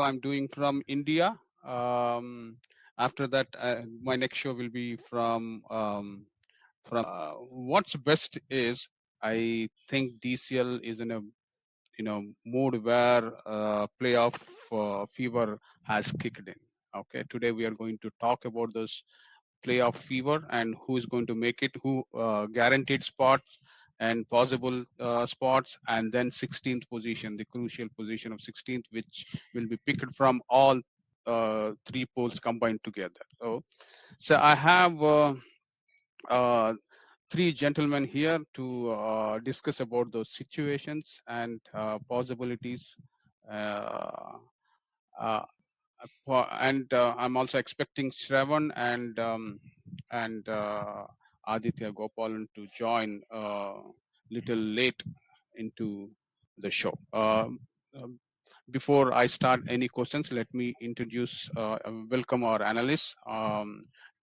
I'm doing from India. After that, my next show will be from what's best is I think DCL is in a mood where playoff fever has kicked in. Okay, today we are going to talk about this playoff fever and who is going to make it, who guaranteed spots and possible spots, and then 16th position, the crucial position of 16th, which will be picked from all three polls combined together. So I have three gentlemen here to discuss about those situations and possibilities. Uh, uh, and I'm also expecting Sravan and Adhitya Gopalan to join little late into the show. Before I start any questions, let me introduce, welcome our analysts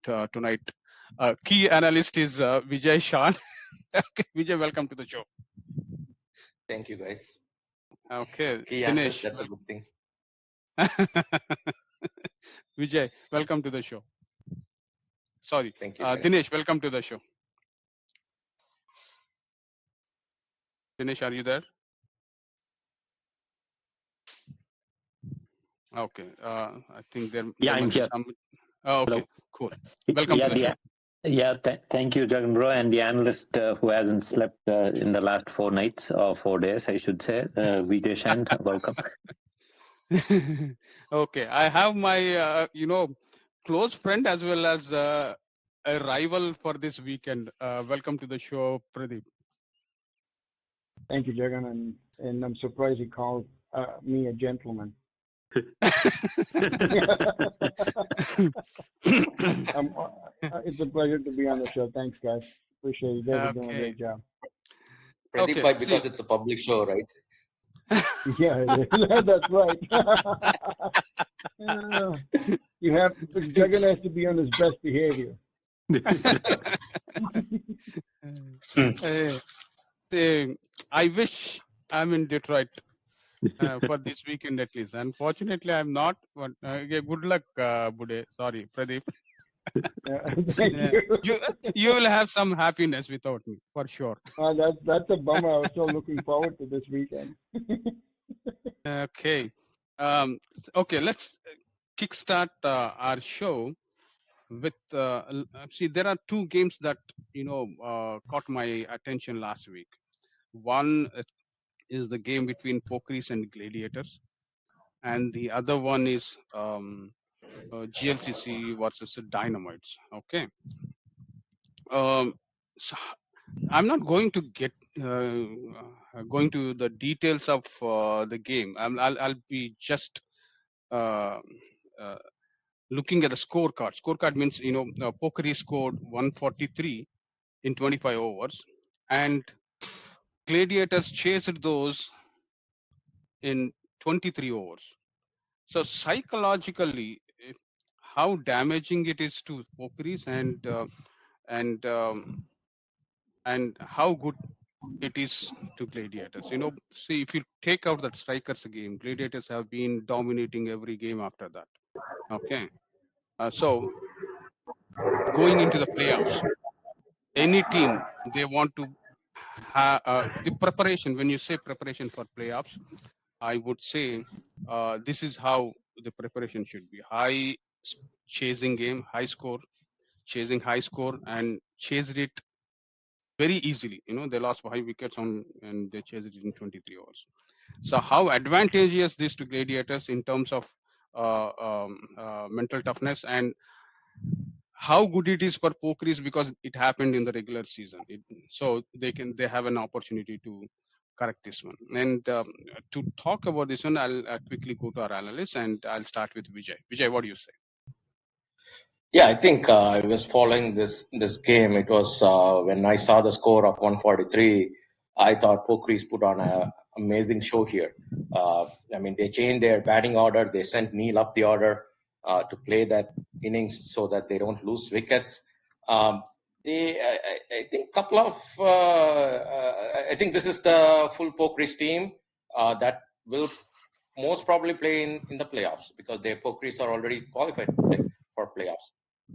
tonight. Key analyst is Vijay, Shan. Okay, Vijay, welcome to the show. Thank you, guys. Okay, Key Dinesh. analyst, that's a good thing. Vijay, welcome to the show. Sorry, thank you. Dinesh, welcome to the show. Dinesh, are you there? Okay, I think there I'm must be here. some. Oh, okay, Hello. cool. Welcome to the show. Thank you, Jagan bro, and the analyst who hasn't slept in the last 4 nights or 4 days, I should say. Vijay, Shan, welcome. Okay, I have my close friend as well as a rival for this weekend. Welcome to the show, Pradeep. Thank you, Jagan, and I'm surprised he called me a gentleman. It's a pleasure to be on the show. Thanks, guys. Appreciate you guys are doing a great job. Pradeep, because it's a public show, right? Yeah, that's right. Jagan has to be on his best behavior. I wish I'm in Detroit for this weekend at least. Unfortunately, I'm not. But good luck, Bude. Sorry, Pradeep. You will have some happiness without me for sure. That's a bummer. I was so looking forward to this weekend. Okay, let's kickstart our show with. See, there are two games that caught my attention last week. One is the game between Pokeries and Gladiators, and the other one is GLCC versus Dynamites. Okay. So I'm not going to get going to the details of the game. I'll be just looking at the scorecard. Scorecard means Pokery scored 143 in 25 overs, and Gladiators chased those in 23 overs. So psychologically, how damaging it is to Pokeries and how good it is to Gladiators. See, if you take out that Strikers game, Gladiators have been dominating every game after that. Okay. So going into the playoffs, any team, they want to have the preparation. When you say preparation for playoffs, I would say this is how the preparation should be. High chasing game, high score, chasing high score, and chased it very easily. They lost 5 wickets and they chased it in 23 overs. So how advantageous this to Gladiators in terms of mental toughness, and how good it is for Pokeries because it happened in the regular season. So they have an opportunity to correct this one. And to talk about this one, I'll quickly go to our analyst and I'll start with Vijay. Vijay, what do you say? Yeah, I think I was following this game. It was when I saw the score of 143, I thought Pokeries put on an amazing show here. I mean, they changed their batting order. They sent Neil up the order to play that innings so that they don't lose wickets. I think couple of I think this is the full Pokeries team that will most probably play in the playoffs because their Pokris are already qualified for playoffs.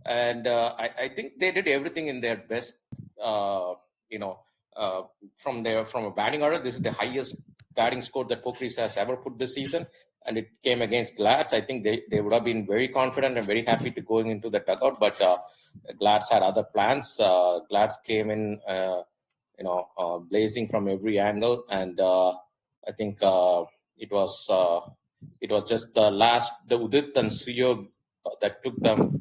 And I think they did everything in their best. From a batting order, this is the highest batting score that Pokris has ever put this season, and it came against Glads. I think they would have been very confident and very happy to going into the dugout, but Glads had other plans. Glads came in, blazing from every angle, and I think it was just the Udit and Suyog that took them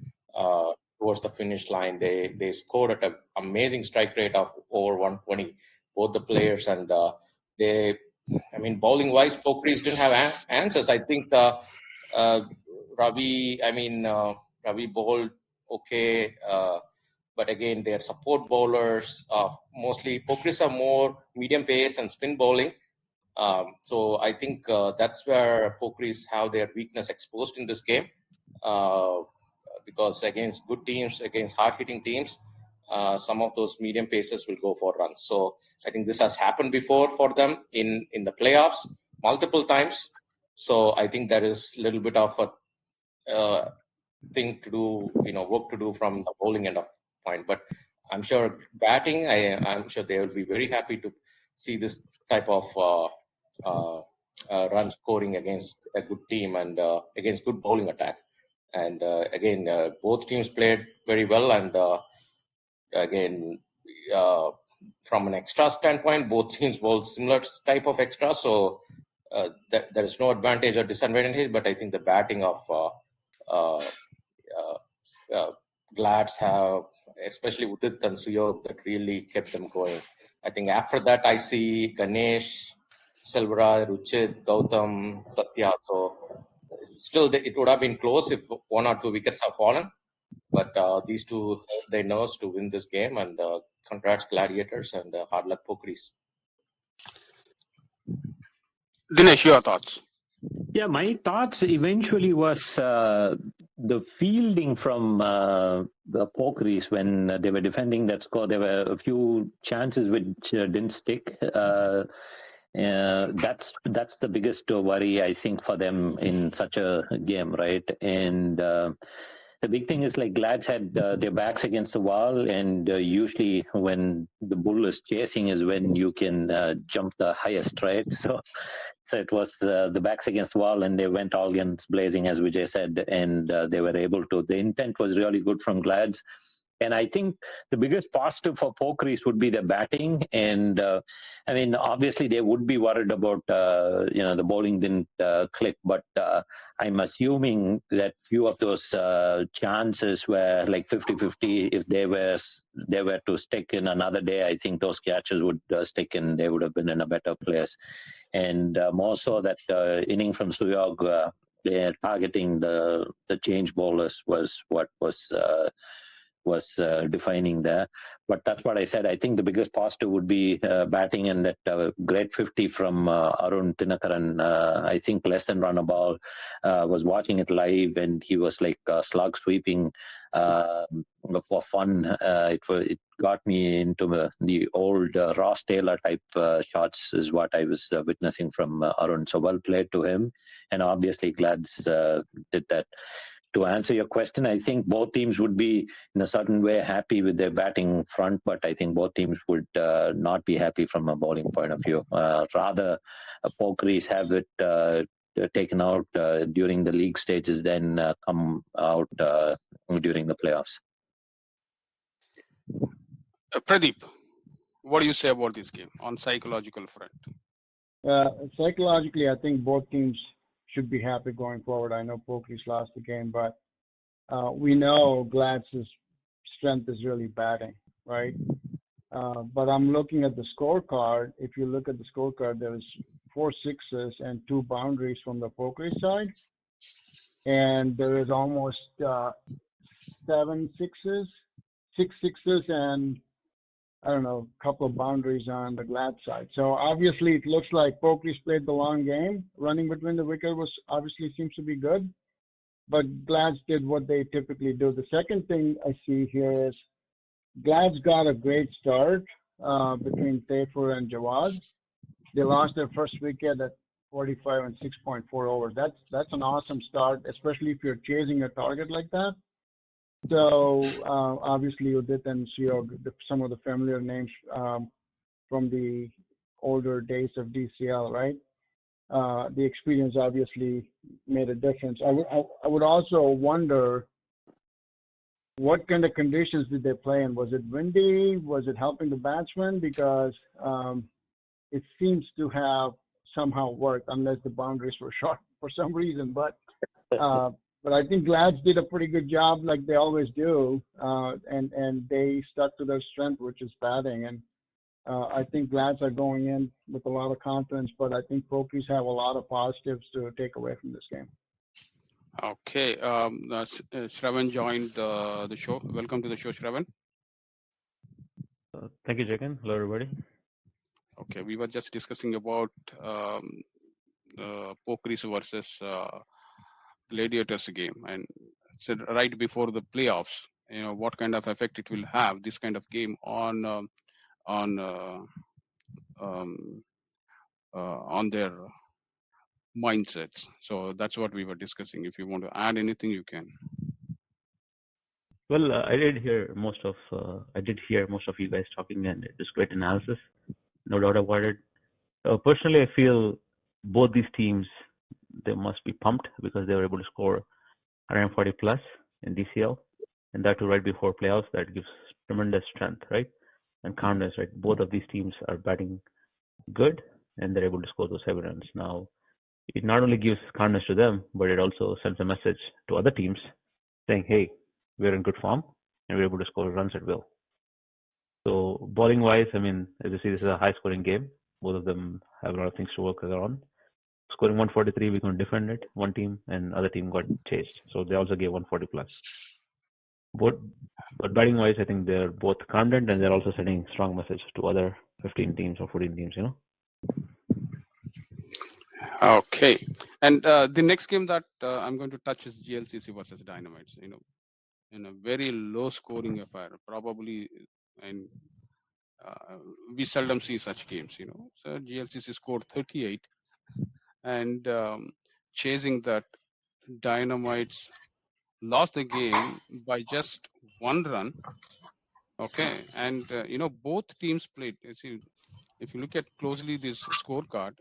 towards the finish line. They scored at an amazing strike rate of over 120, both the players, and bowling wise, Pokris didn't have answers. I think Ravi bowled okay, but again, their support bowlers, mostly Pokris are more medium pace and spin bowling. So I think that's where Pokris have their weakness exposed in this game. Because against good teams, against hard-hitting teams, some of those medium paces will go for runs. So I think this has happened before for them in the playoffs multiple times. So I think there is a little bit of a thing to do, work to do from the bowling end of point. But I'm sure batting, I'm sure they will be very happy to see this type of run scoring against a good team and against good bowling attack. And again, both teams played very well. And again, from an extra standpoint, both teams bowled similar type of extra. So there is no advantage or disadvantage. But I think the batting of Glads have, especially Udit and Suyog, that really kept them going. I think after that, I see Ganesh, Selvaraj, Ruchit, Gautam, Satya. So still, it would have been close if 1 or 2 wickets have fallen. But these two, they know to win this game. And congrats, Gladiators, and hard luck, Pokris. Dinesh, your thoughts? Yeah, my thoughts eventually was the fielding from the Pokris when they were defending that score. There were a few chances which didn't stick. That's the biggest worry, I think, for them in such a game, right? And the big thing is like Glads had their backs against the wall, and usually when the bull is chasing is when you can jump the highest, right? So it was the backs against the wall, and they went all guns blazing, as Vijay said, and they were able to. The intent was really good from Glads. And I think the biggest positive for Pokris would be the batting. And obviously they would be worried about, the bowling didn't click. But I'm assuming that few of those chances were like 50-50. If they were to stick in another day, I think those catches would stick and they would have been in a better place. And more so that inning from Suyog, they're targeting the change bowlers was what was defining there. But that's what I said. I think the biggest positive would be batting, and that great 50 from Arun Tinakaran. I think less than run a ball. Was watching it live, and he was like slug sweeping for fun. It got me into the old Ross Taylor type shots is what I was witnessing from Arun. So well played to him, and obviously Glads did that. To answer your question, I think both teams would be in a certain way happy with their batting front, but I think both teams would not be happy from a bowling point of view. Rather, Pokris have it taken out during the league stages than come out during the playoffs. Pradeep, what do you say about this game on psychological front? Psychologically, I think both teams should be happy going forward. I know Pokris lost the game, but we know Glads' strength is really batting, right? But I'm looking at the scorecard. If you look at the scorecard, there was 4 sixes and 2 boundaries from the Pokris side, and there is almost 7 sixes, 6 sixes, and I don't know, a couple of boundaries on the Glad side. So obviously it looks like Pokris played the long game. Running between the wicket was obviously seems to be good, but Glads did what they typically do. The second thing I see here is Glads got a great start between Thakur and Jawad. They lost their first wicket at 45 and 6.4 overs. That's an awesome start, especially if you're chasing a target like that. So obviously, Adhitya and Sio, some of the familiar names from the older days of DCL, right? The experience obviously made a difference. I would also wonder what kind of conditions did they play in? Was it windy? Was it helping the batsmen? Because it seems to have somehow worked, unless the boundaries were short for some reason. But I think Glads did a pretty good job, like they always do, and they stuck to their strength, which is batting. And I think Glads are going in with a lot of confidence, but I think Pokies have a lot of positives to take away from this game. Okay. Sravan joined the show. Welcome to the show, Sravan. Thank you, Jagan. Hello, everybody. Okay. We were just discussing about Pokies versus Gladiators game, and said right before the playoffs, what kind of effect it will have, this kind of game on their mindsets. So that's what we were discussing. If you want to add anything, you can. Well, I did hear most of you guys talking, and it was great analysis, no doubt about it. Personally, I feel both these teams, they must be pumped because they were able to score 140 plus in DCL, and that too right before playoffs. That gives tremendous strength, right, and calmness, right. Both of these teams are batting good, and they're able to score those 7 runs. Now, it not only gives calmness to them, but it also sends a message to other teams saying, hey, we're in good form and we're able to score runs at will. So bowling wise, I mean, as you see, this is a high scoring game. Both of them have a lot of things to work on. Scoring 143, we couldn't defend it, one team, and other team got chased. So they also gave 140 plus. But batting wise, I think they're both confident and they're also sending strong message to other 15 teams or 14 teams, Okay. And the next game that I'm going to touch is GLCC versus Dynamites. In a very low scoring affair, probably, and we seldom see such games. So GLCC scored 38, and chasing that, Dynamites lost the game by just 1 run. Okay, and both teams played. If you look at closely this scorecard,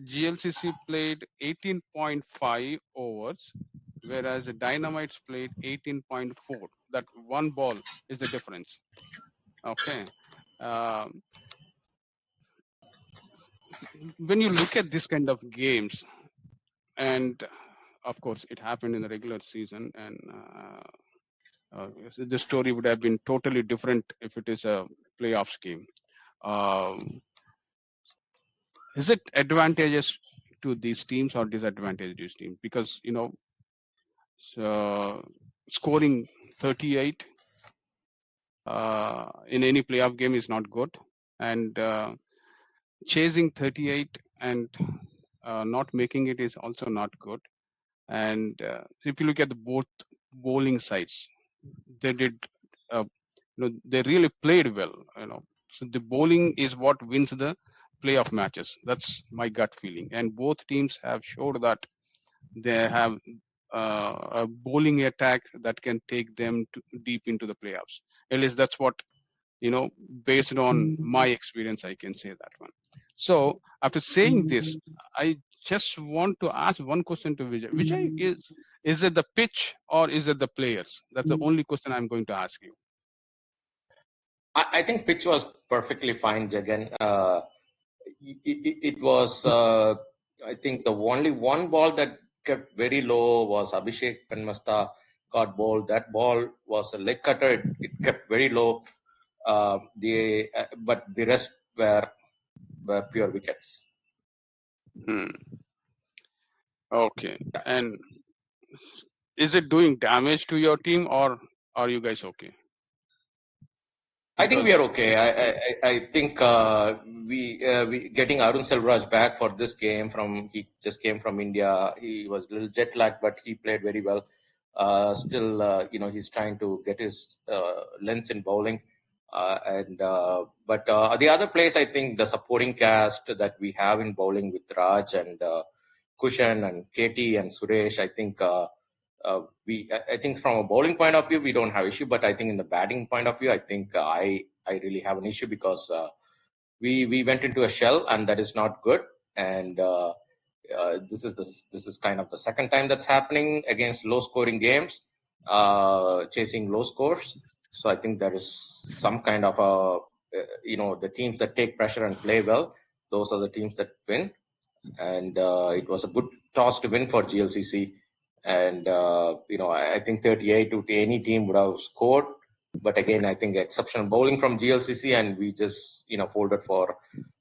GLCC played 18.5 overs, whereas the Dynamites played 18.4. That one ball is the difference. Okay. When you look at this kind of games, and of course it happened in the regular season, and the story would have been totally different if it is a playoffs game. Is it advantageous to these teams or disadvantageous to these teams? Because scoring 38 in any playoff game is not good, and chasing 38 and not making it is also not good. And if you look at the both bowling sides, they did they really played well. So the bowling is what wins the playoff matches. That's my gut feeling, and both teams have showed that they have a bowling attack that can take them deep into the playoffs. At least that's what, based on my experience, I can say that one. So after saying this, I just want to ask one question to Vijay. Vijay, is it the pitch or is it the players? That's the only question I'm going to ask you. I think pitch was perfectly fine, Jagan. It was, I think, the only one ball that kept very low was Abhishek Penmasta got bowled. That ball was a leg cutter. It kept very low. But the rest were pure wickets. Okay. And is it doing damage to your team, or are you guys okay? I think we are okay. I think we getting Arun Selvaraj back for this game. He just came from India. He was a little jet lagged, but he played very well. Still, he's trying to get his lengths in bowling. But the other place, I think the supporting cast that we have in bowling with Raj and Kushan and Katie and Suresh, I think I think from a bowling point of view we don't have issue, but I think in the batting point of view, I think I really have an issue because we went into a shell and that is not good. And this is kind of the second time that's happening against low scoring games, chasing low scores. So I think there is some kind of the teams that take pressure and play well, those are the teams that win. And it was a good toss to win for GLCC. And I think 38 to any team would have scored. But again, I think exceptional bowling from GLCC, and we just folded for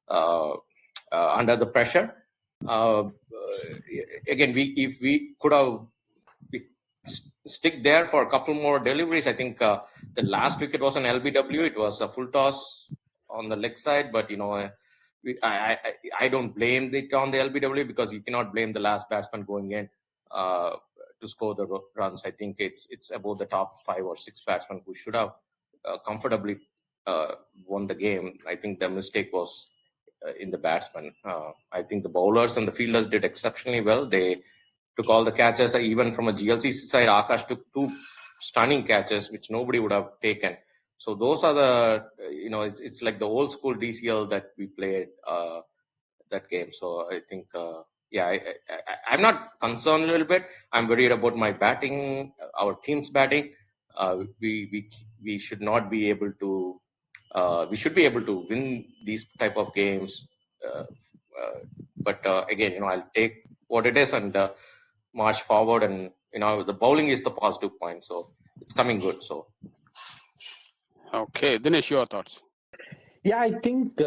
under the pressure. Again, if we could have stick there for a couple more deliveries. I think the last wicket was an LBW. It was a full toss on the leg side, but I don't blame it on the LBW because you cannot blame the last batsman going in to score the runs. I think it's about the top 5 or 6 batsmen who should have comfortably won the game. I think the mistake was in the batsman. I think the bowlers and the fielders did exceptionally well. They took all the catches. Even from a GLCC side, Akash took 2 stunning catches, which nobody would have taken. So those are the, it's like the old school DCL that we played that game. So I think, I'm not concerned a little bit. I'm worried about my batting, our team's batting. We should not be able to, we should be able to win these type of games. But again, I'll take what it is and march forward. And, the bowling is the positive point. So it's coming good. So. Okay, Dinesh, your thoughts? Yeah, I think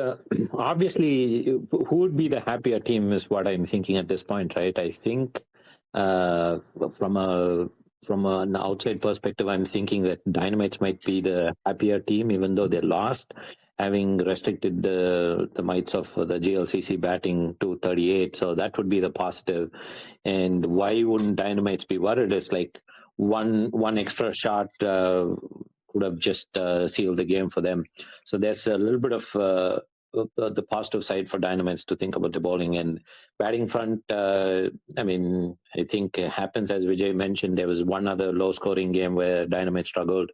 obviously who would be the happier team is what I'm thinking at this point, right? I think from an outside perspective, I'm thinking that Dynamites might be the happier team, even though they lost, having restricted the mites of the GLCC batting to 38. So that would be the positive. And why wouldn't Dynamites be worried? It's like one extra shot could have just sealed the game for them. So there's a little bit of the positive side for Dynamites to think about the bowling and batting front. I think it happens, as Vijay mentioned, there was one other low scoring game where Dynamite struggled.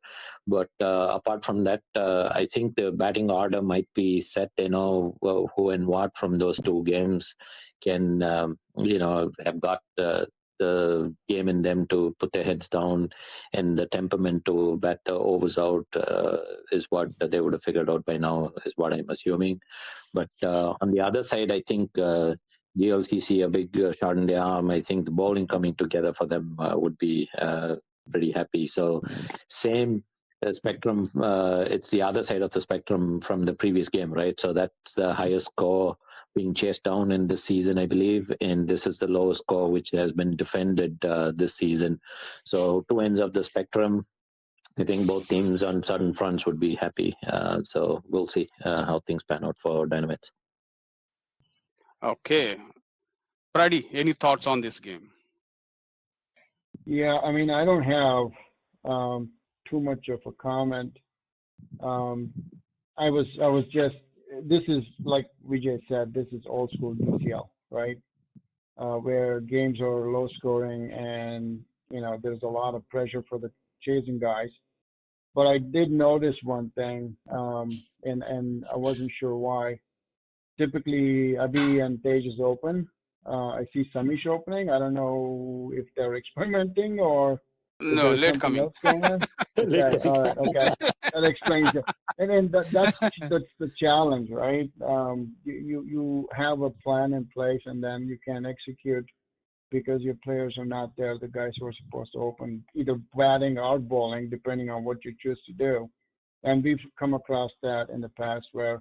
But apart from that, I think the batting order might be set. Who and what from those 2 games can, have got the game in them to put their heads down, and the temperament to bat the overs out is what they would have figured out by now, is what I'm assuming. But on the other side, I think GLCC a big shot in their arm. I think the bowling coming together for them would be pretty happy. So same spectrum. It's the other side of the spectrum from the previous game, right? So that's the highest score being chased down in this season, I believe, and this is the lowest score which has been defended this season. So 2 ends of the spectrum. I think both teams on certain fronts would be happy. So we'll see how things pan out for Dynamite. Okay. Pradeep, any thoughts on this game? Yeah, I don't have too much of a comment. I was just, this is like Vijay said, this is old school DCL, right? Where games are low scoring and, there's a lot of pressure for the chasing guys. But I did notice one thing, and I wasn't sure why. Typically, Abhi and Tej is open. I see Samish opening. I don't know if they're experimenting or if No, there's late something coming. else going on. Okay, all right, okay. That explains it. And then that's the challenge, right? You have a plan in place and then you can execute because your players are not there, the guys who are supposed to open, either batting or bowling, depending on what you choose to do. And we've come across that in the past where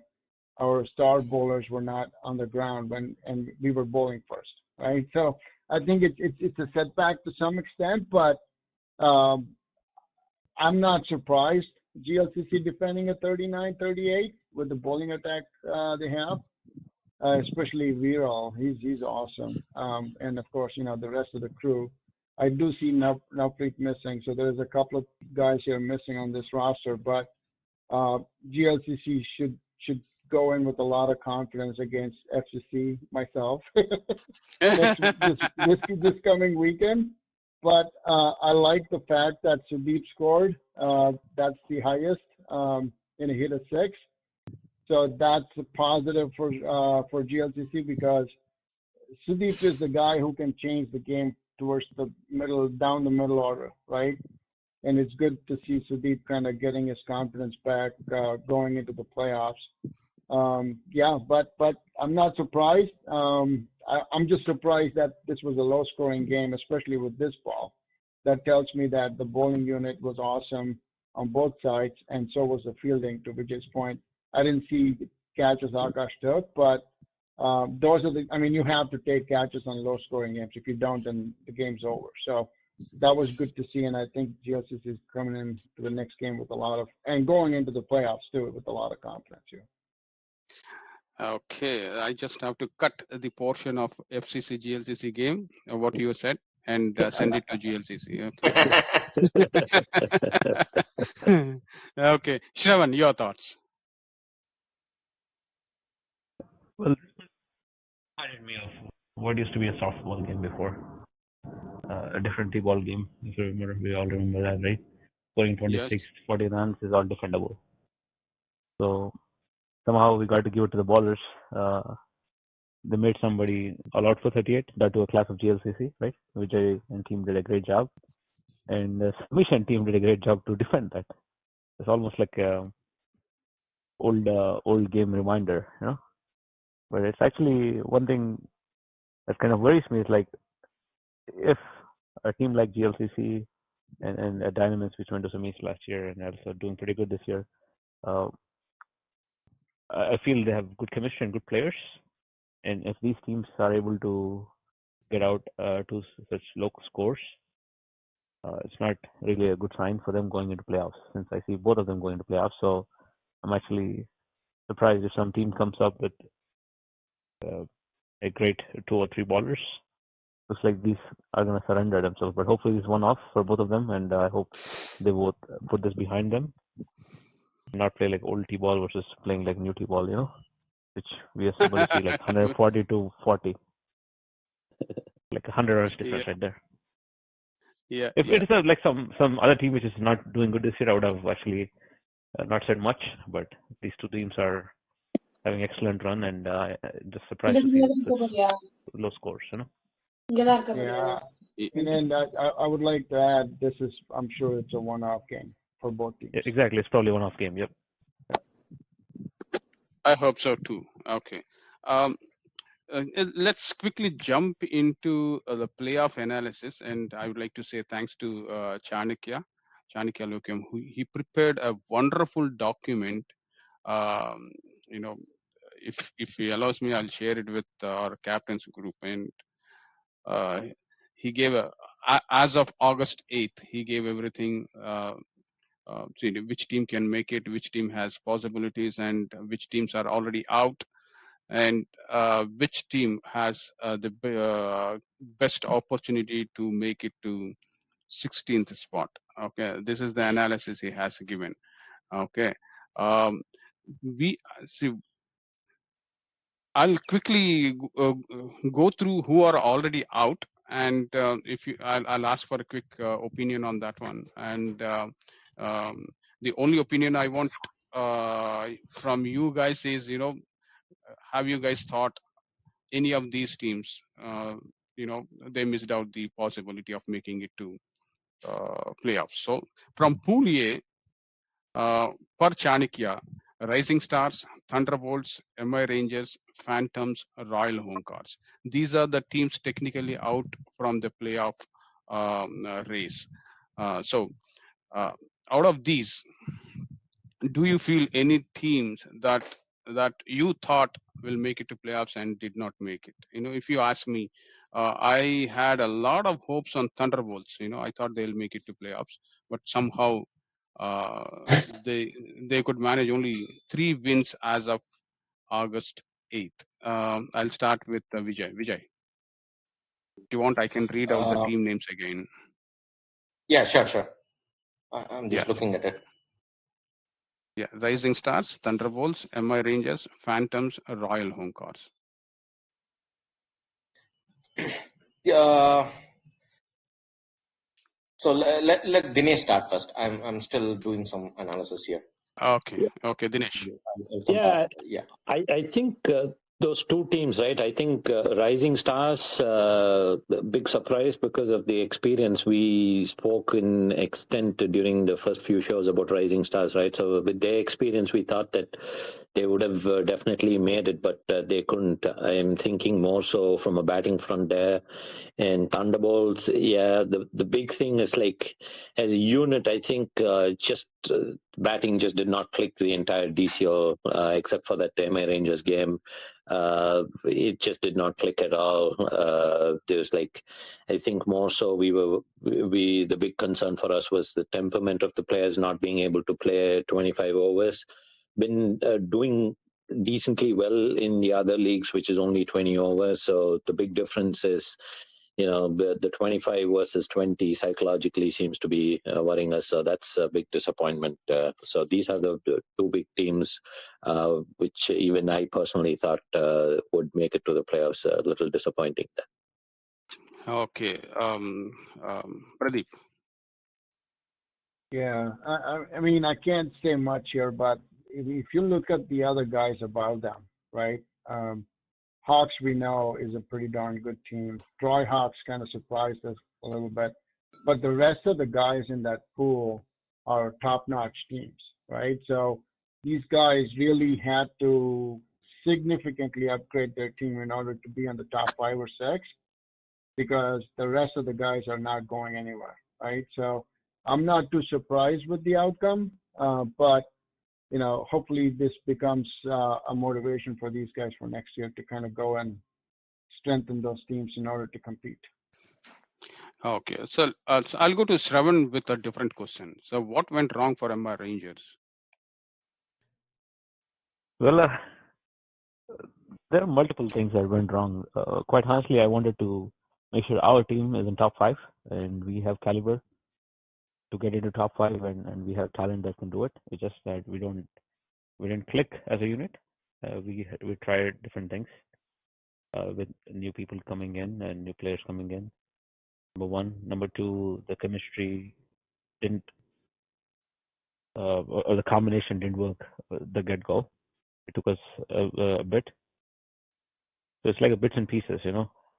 our star bowlers were not on the ground and we were bowling first, right? So I think it's a setback to some extent, but I'm not surprised GLCC defending a 39-38 with the bowling attack they have, especially Viral. He's awesome. And of course, the rest of the crew. I do see Navpreet missing, so there's a couple of guys here missing on this roster, but GLCC should go in with a lot of confidence against FCC myself this coming weekend. But I like the fact that Sudeep scored. That's the highest in a hit of 6. So that's a positive for GLCC because Sudeep is the guy who can change the game towards the middle, down the middle order, right? And it's good to see Sudeep kind of getting his confidence back going into the playoffs. But I'm not surprised. I'm just surprised that this was a low-scoring game, especially with this ball. That tells me that the bowling unit was awesome on both sides, and so was the fielding, to Vijay's point. I didn't see catches Akash took, but those are you have to take catches on low-scoring games. If you don't, then the game's over. So that was good to see, and I think GLCC is coming into the next game with a lot of, and going into the playoffs too, with a lot of confidence here. Okay, I just have to cut the portion of FCC GLCC game, what you said, and send it to GLCC. Okay. Okay, Sravan, your thoughts. Well, this reminded me of what used to be a softball game before. A different T-ball game, if you remember. We all remember that, right? Scoring 26, Yes. 40 runs is all defendable. So somehow we got to give it to the bowlers. They made somebody all out for 38, that to a class of GLCC, right? Vijay and team did a great job. And the submission team did a great job to defend that. It's almost like a old game reminder, you know? But it's actually one thing that kind of worries me is like if a team like GLCC and Dynamics, which went to semis last year and also doing pretty good this year, I feel they have good chemistry and good players. And if these teams are able to get out to such low scores, it's not really a good sign for them going into playoffs, since I see both of them going into playoffs. So I'm actually surprised if some team comes up with a great 2 or 3 bowlers. Looks like these are going to surrender themselves, but hopefully it's one off for both of them, and I hope they both put this behind them, not play like old T-ball versus playing like new T-ball, you know, which we are able to see like 140 to 40, like 100 runs difference right there. Yeah. If it is like some other team which is not doing good this year, I would have actually not said much. But these two teams are having excellent run, and just surprised to see low scores. You know. Yeah, and then I would like to add, this is, I'm sure it's a one-off game for both teams. Yeah, exactly, it's probably a one-off game. Yep. I hope so too. Okay. Let's quickly jump into the playoff analysis, and I would like to say thanks to Chanakya Lokam, who he prepared a wonderful document. You know, if he allows me, I'll share it with our captains group. And he gave as of August 8th, he gave everything. See which team can make it, which team has possibilities, and which teams are already out, and which team has the best opportunity to make it to 16th spot. Okay, this is the analysis he has given. Okay, we see. I'll quickly go through who are already out, and if you, I'll ask for a quick opinion on that one. And the only opinion I want from you guys is, you know, have you guys thought any of these teams, you know, they missed out the possibility of making it to playoffs? So from Pool A, per Chanakya, Rising Stars, Thunderbolts, MI Rangers, Phantoms, Royal Homecards. These are the teams technically out from the playoff race. So out of these, do you feel any teams that you thought will make it to playoffs and did not make it? You know, if you ask me, I had a lot of hopes on Thunderbolts. You know, I thought they'll make it to playoffs, but somehow they could manage only 3 wins as of August 8th. I'll start with Vijay. Vijay, if you want, I can read out the team names again. Yeah, sure. I'm just looking at it. Yeah, Rising Stars, Thunderbolts, MI Rangers, Phantoms, Royal Hunkars. Yeah. So let Dinesh start first. I'm still doing some analysis here. Okay, Dinesh. I'll come back. Yeah. I think those two teams, right? I think Rising Stars, big surprise because of the experience. We spoke in extent during the first few shows about Rising Stars, right? So with their experience, we thought that they would have definitely made it, but they couldn't. I'm thinking more so from a batting front there. And Thunderbolts, yeah, the big thing is like as a unit, I think just batting just did not click the entire DCL except for that MI Rangers game. It just did not click at all. There's like, I think more so the big concern for us was the temperament of the players not being able to play 25 overs. Been doing decently well in the other leagues, which is only 20 overs. So the big difference is, the 25 versus 20 psychologically seems to be worrying us. So that's a big disappointment. So these are the two big teams, which even I personally thought would make it to the playoffs. A little disappointing. Okay, Pradeep. Yeah, I mean, I can't say much here, but if you look at the other guys above them, right? Hawks, we know, is a pretty darn good team. Troy Hawks kind of surprised us a little bit, but the rest of the guys in that pool are top-notch teams, right? So these guys really had to significantly upgrade their team in order to be on the top 5 or 6, because the rest of the guys are not going anywhere, right? So I'm not too surprised with the outcome, but hopefully this becomes a motivation for these guys for next year to kind of go and strengthen those teams in order to compete. Okay, so I'll go to Sravan with a different question. So what went wrong for MI Rangers? Well, there are multiple things that went wrong. Quite honestly, I wanted to make sure our team is in top 5 and we have caliber to get into top 5 and we have talent that can do it. It's just that we didn't click as a unit. We tried different things with new people coming in and new players coming in. Number one. Number two, the chemistry didn't, or the combination didn't work the get-go. It took us a bit. So it's like a bits and pieces,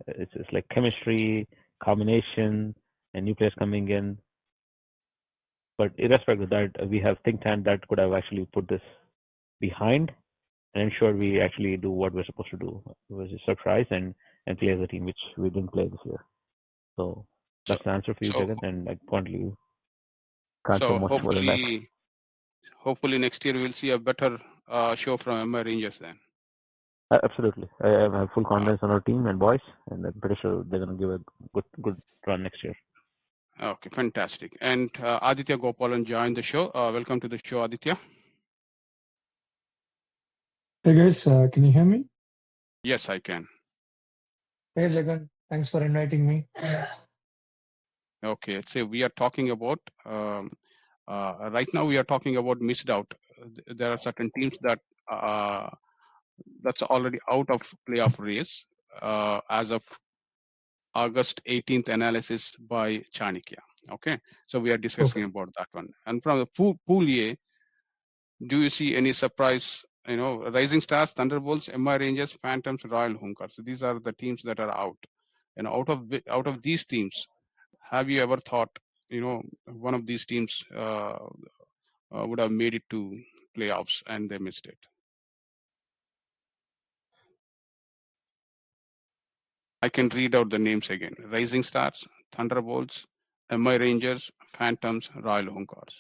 It's like chemistry, combination, and new players coming in. But irrespective of that, we have think tank that could have actually put this behind and ensure we actually do what we're supposed to do. It was a surprise and play as a team, which we didn't play this year. So that's the answer for you, Jagan, and I currently can't say much more than that. Hopefully next year we'll see a better show from MI Rangers then. Absolutely. I have full confidence on our team and boys, and I'm pretty sure they're going to give a good run next year. Okay, fantastic. And Adhitya Gopalan joined the show. Welcome to the show, Adhitya. Hey guys, can you hear me? Yes, I can. Hey Jagan, thanks for inviting me. Okay, so we are talking about right now. We are talking about missed out. There are certain teams that that's already out of playoff race as of August 18th analysis by Chanakya. Okay, so we are discussing about that one. And from the pool A, do you see any surprise? Rising Stars, Thunderbolts, MI Rangers, Phantoms, Royal Hunkars. So these are the teams that are out. And out of these teams, have you ever thought, one of these teams would have made it to playoffs and they missed it? I can read out the names again. Rising Stars, Thunderbolts, MI Rangers, Phantoms, Royal Hunkars.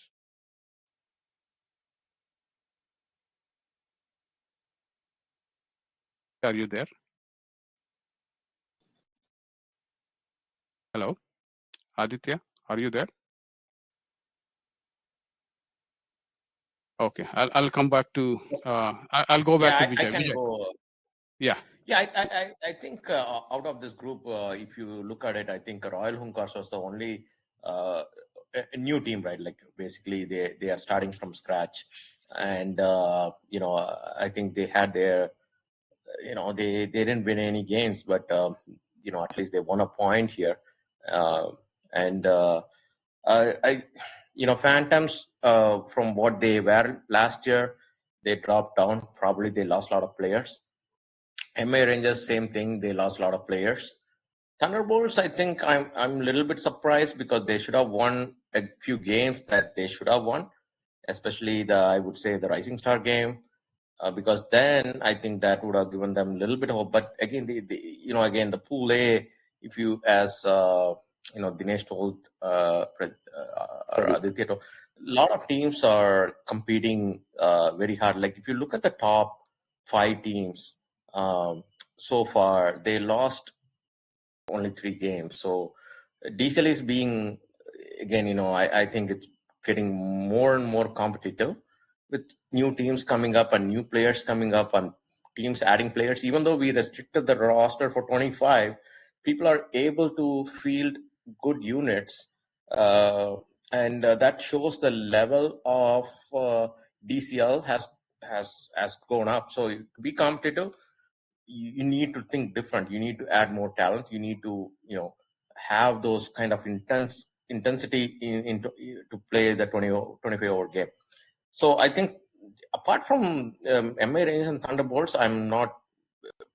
Are you there? Hello? Adhitya, are you there? Okay, I'll come back to. I'll go back to Vijay. I can Vijay. go. Yeah. Yeah, I think out of this group, if you look at it, I think Royal Hunkars was the only a new team, right? Like basically they are starting from scratch. and I think they had their, they didn't win any games, but at least they won a point here, and I Phantoms, from what they were last year, they dropped down. Probably they lost a lot of players. MA Rangers, same thing. They lost a lot of players. Thunderbolts, I think I'm a little bit surprised because they should have won a few games that they should have won, especially I would say the Rising Star game, because then I think that would have given them a little bit of hope. But again, again the Pool A, if you, as Dinesh told, or Adhitya told, a lot of teams are competing very hard. Like if you look at the top 5 teams, so far they lost only 3 games. So DCL is being, again, I think it's getting more and more competitive with new teams coming up and new players coming up and teams adding players. Even though we restricted the roster for 25, people are able to field good units, and that shows the level of DCL has gone up. So to be competitive, you need to think different. You need to add more talent. You need to have those kind of intensity to play the 25 over game. So I think apart from MA Rangers and Thunderbolts, I'm not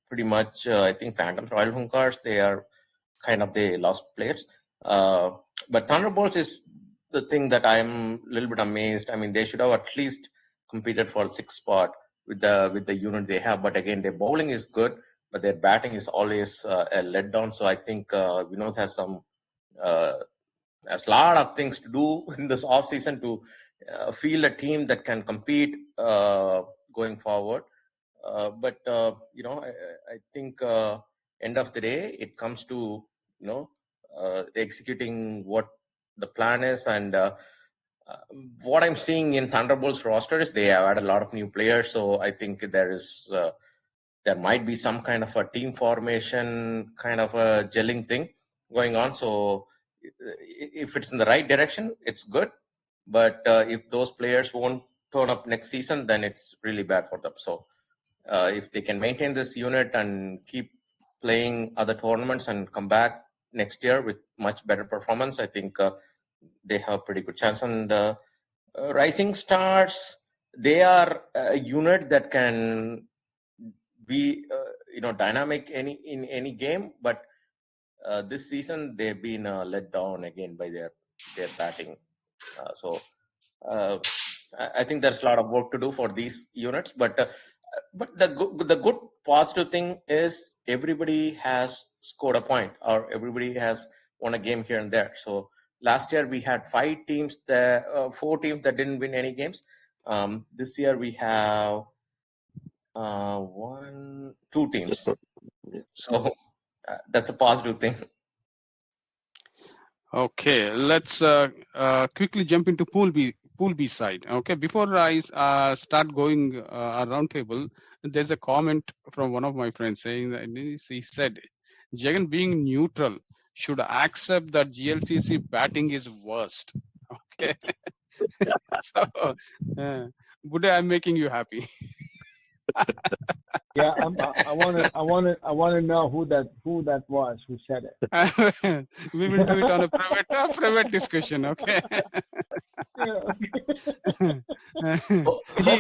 pretty much. I think Phantoms, Royal Hunkars, they lost players. But Thunderbolts is the thing that I'm a little bit amazed. I mean, they should have at least competed for 6th spot with the unit they have. But again, their bowling is good, but their batting is always a letdown. So I think Vinod has a lot of things to do in this off season to field a team that can compete going forward. But I think end of the day, it comes to executing what the plan is. And what I'm seeing in Thunderbolts roster is they have had a lot of new players. So I think there might be some kind of a team formation, kind of a gelling thing going on. So if it's in the right direction, it's good. But if those players won't turn up next season, then it's really bad for them. So if they can maintain this unit and keep playing other tournaments and come back next year with much better performance, I think they have a pretty good chance. And Rising Stars, they are a unit that can be dynamic in any game, but this season they've been let down again by their batting. So I think there's a lot of work to do for these units, but the good positive thing is everybody has scored a point, or everybody has won a game here and there. So last year we had 4 teams that didn't win any games. This year we have 2 teams. So that's a positive thing. Okay, let's quickly jump into Pool B side. Okay, before I start going a roundtable, there's a comment from one of my friends saying that he said, Jagan being neutral should accept that GLCC batting is worst. Okay, so Buddha, I'm making you happy. Yeah, I want to know who that was who said it. We will do it on a private discussion. Okay. Hope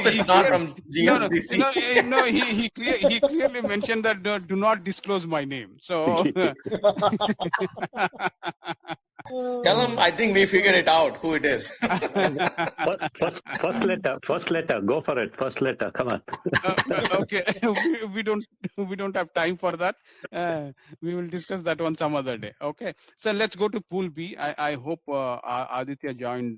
it's not from GLCC. No, he clearly mentioned that do not disclose my name. So tell him, I think we figured it out who it is. First letter, go for it. First letter, come on. Okay, we don't have time for that. We will discuss that one some other day. Okay, so let's go to Pool B. I hope Adhitya joined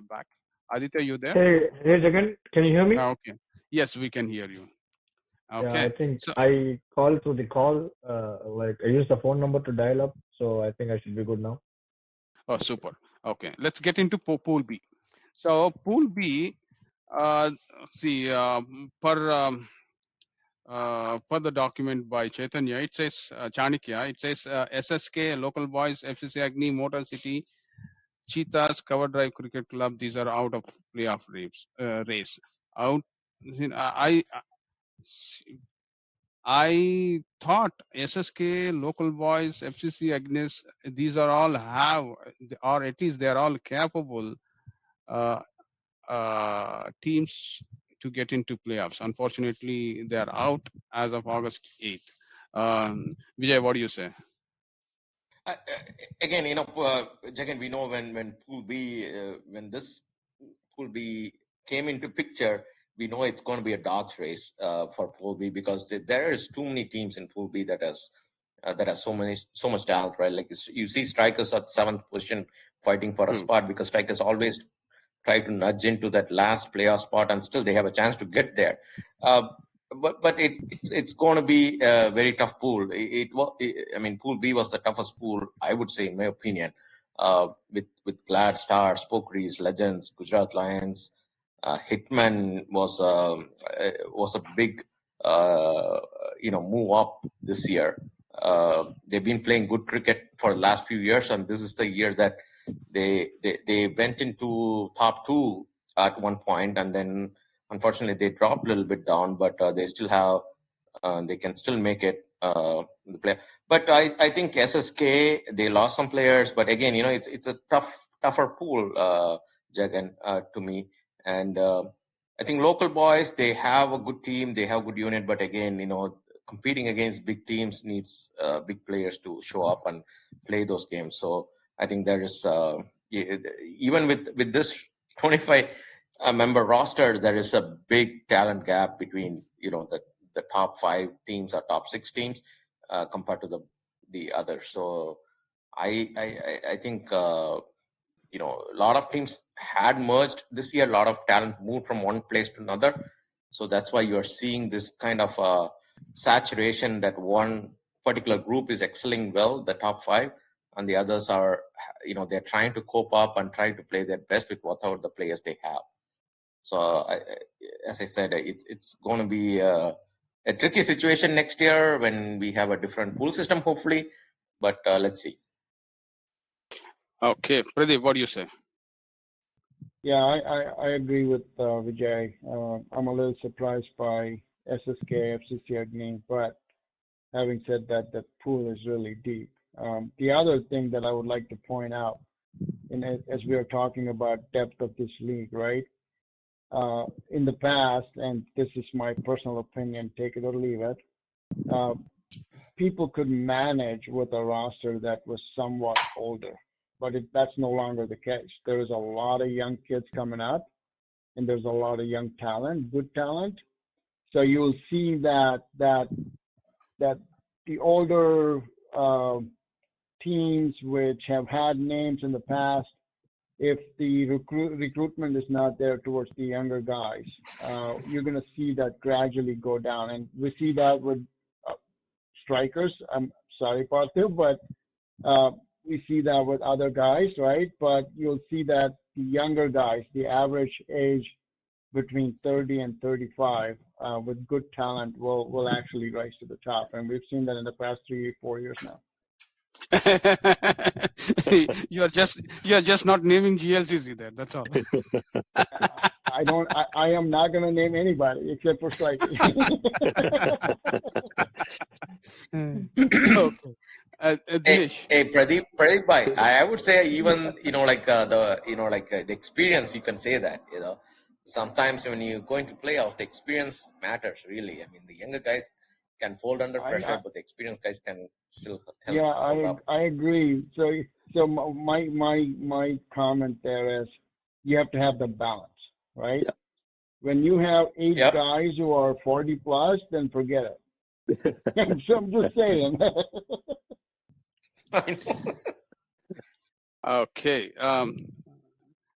back. Adhitya, you there? Hey, Jagan, can you hear me? Okay. Yes, we can hear you. Okay. Yeah, I think I called through the call. I used the phone number to dial up, so I think I should be good now. Oh, super. Okay, let's get into Pool B. So Pool B, see, per the document by Chaitanya, it says Chanakya. It says SSK, Local Boys, FCC Agni, Motor City, Cheetahs, Cover Drive Cricket Club. These are out of playoff race. out. I thought SSK, local boys, FCC, Agnes, these are all have, or at least they are all capable uh, teams to get into playoffs. Unfortunately, they are out as of August 8th. Vijay, what do you say? Again, Jagan, we know when Pool B, when this Pool B came into picture, we know it's going to be a dog's race for Pool B because there is too many teams in Pool B that has so much talent, right? Like you see strikers at 7th position fighting for a spot because strikers always try to nudge into that last playoff spot, and still they have a chance to get there. But it's going to be a very tough pool. I mean, Pool B was the toughest pool, I would say, in my opinion. With Glad, Stars, Pokeries, Legends, Gujarat Lions, Hitman was a big move up this year. They've been playing good cricket for the last few years, and this is the year that they went into top 2 at one point, and then unfortunately they dropped a little bit down, but they still have they can still make it the play. But I think SSK, they lost some players, but again, it's a tougher pool, Jagan, to me. And I think local boys, they have a good team, they have a good unit, but again, competing against big teams needs big players to show up and play those games. So I think there is even with this 25 member roster, there is a big talent gap between the top 5 teams or top 6 teams compared to the others. So I think a lot of teams had merged this year. A lot of talent moved from one place to another. So that's why you're seeing this kind of saturation that one particular group is excelling well, the top 5, and the others are, they're trying to cope up and trying to play their best with whatever the players they have. So, as I said, it's going to be a tricky situation next year when we have a different pool system, hopefully. But let's see. Okay, Pradeep, what do you say? Yeah, I agree with Vijay. I'm a little surprised by SSK, FCC Agni, but having said that, the pool is really deep. The other thing that I would like to point out, as we are talking about depth of this league, right? In the past, and this is my personal opinion, take it or leave it, people could manage with a roster that was somewhat older, but that's no longer the case. There is a lot of young kids coming up, and there's a lot of young talent, good talent. So you'll see that the older teams which have had names in the past, if the recruitment is not there towards the younger guys, you're going to see that gradually go down. And we see that with strikers. I'm sorry, Parthiv, but we see that with other guys, right? But you'll see that the younger guys, the average age between 30 and 35 with good talent will actually rise to the top. And we've seen that in the past 3-4 years now. you are just not naming GLCs there. That's all. I am not going to name anybody except for strikers. Okay. Dinesh. Hey, Pradeep, bhai, I would say even the experience, you can say that. Sometimes when you go into playoffs, the experience matters really. I mean, the younger guys can fold under pressure, but the experienced guys can still help. Yeah, I agree. So my comment there is you have to have the balance, right? Yeah. When you have 8 guys who are 40 plus, then forget it. So I'm just saying. Okay.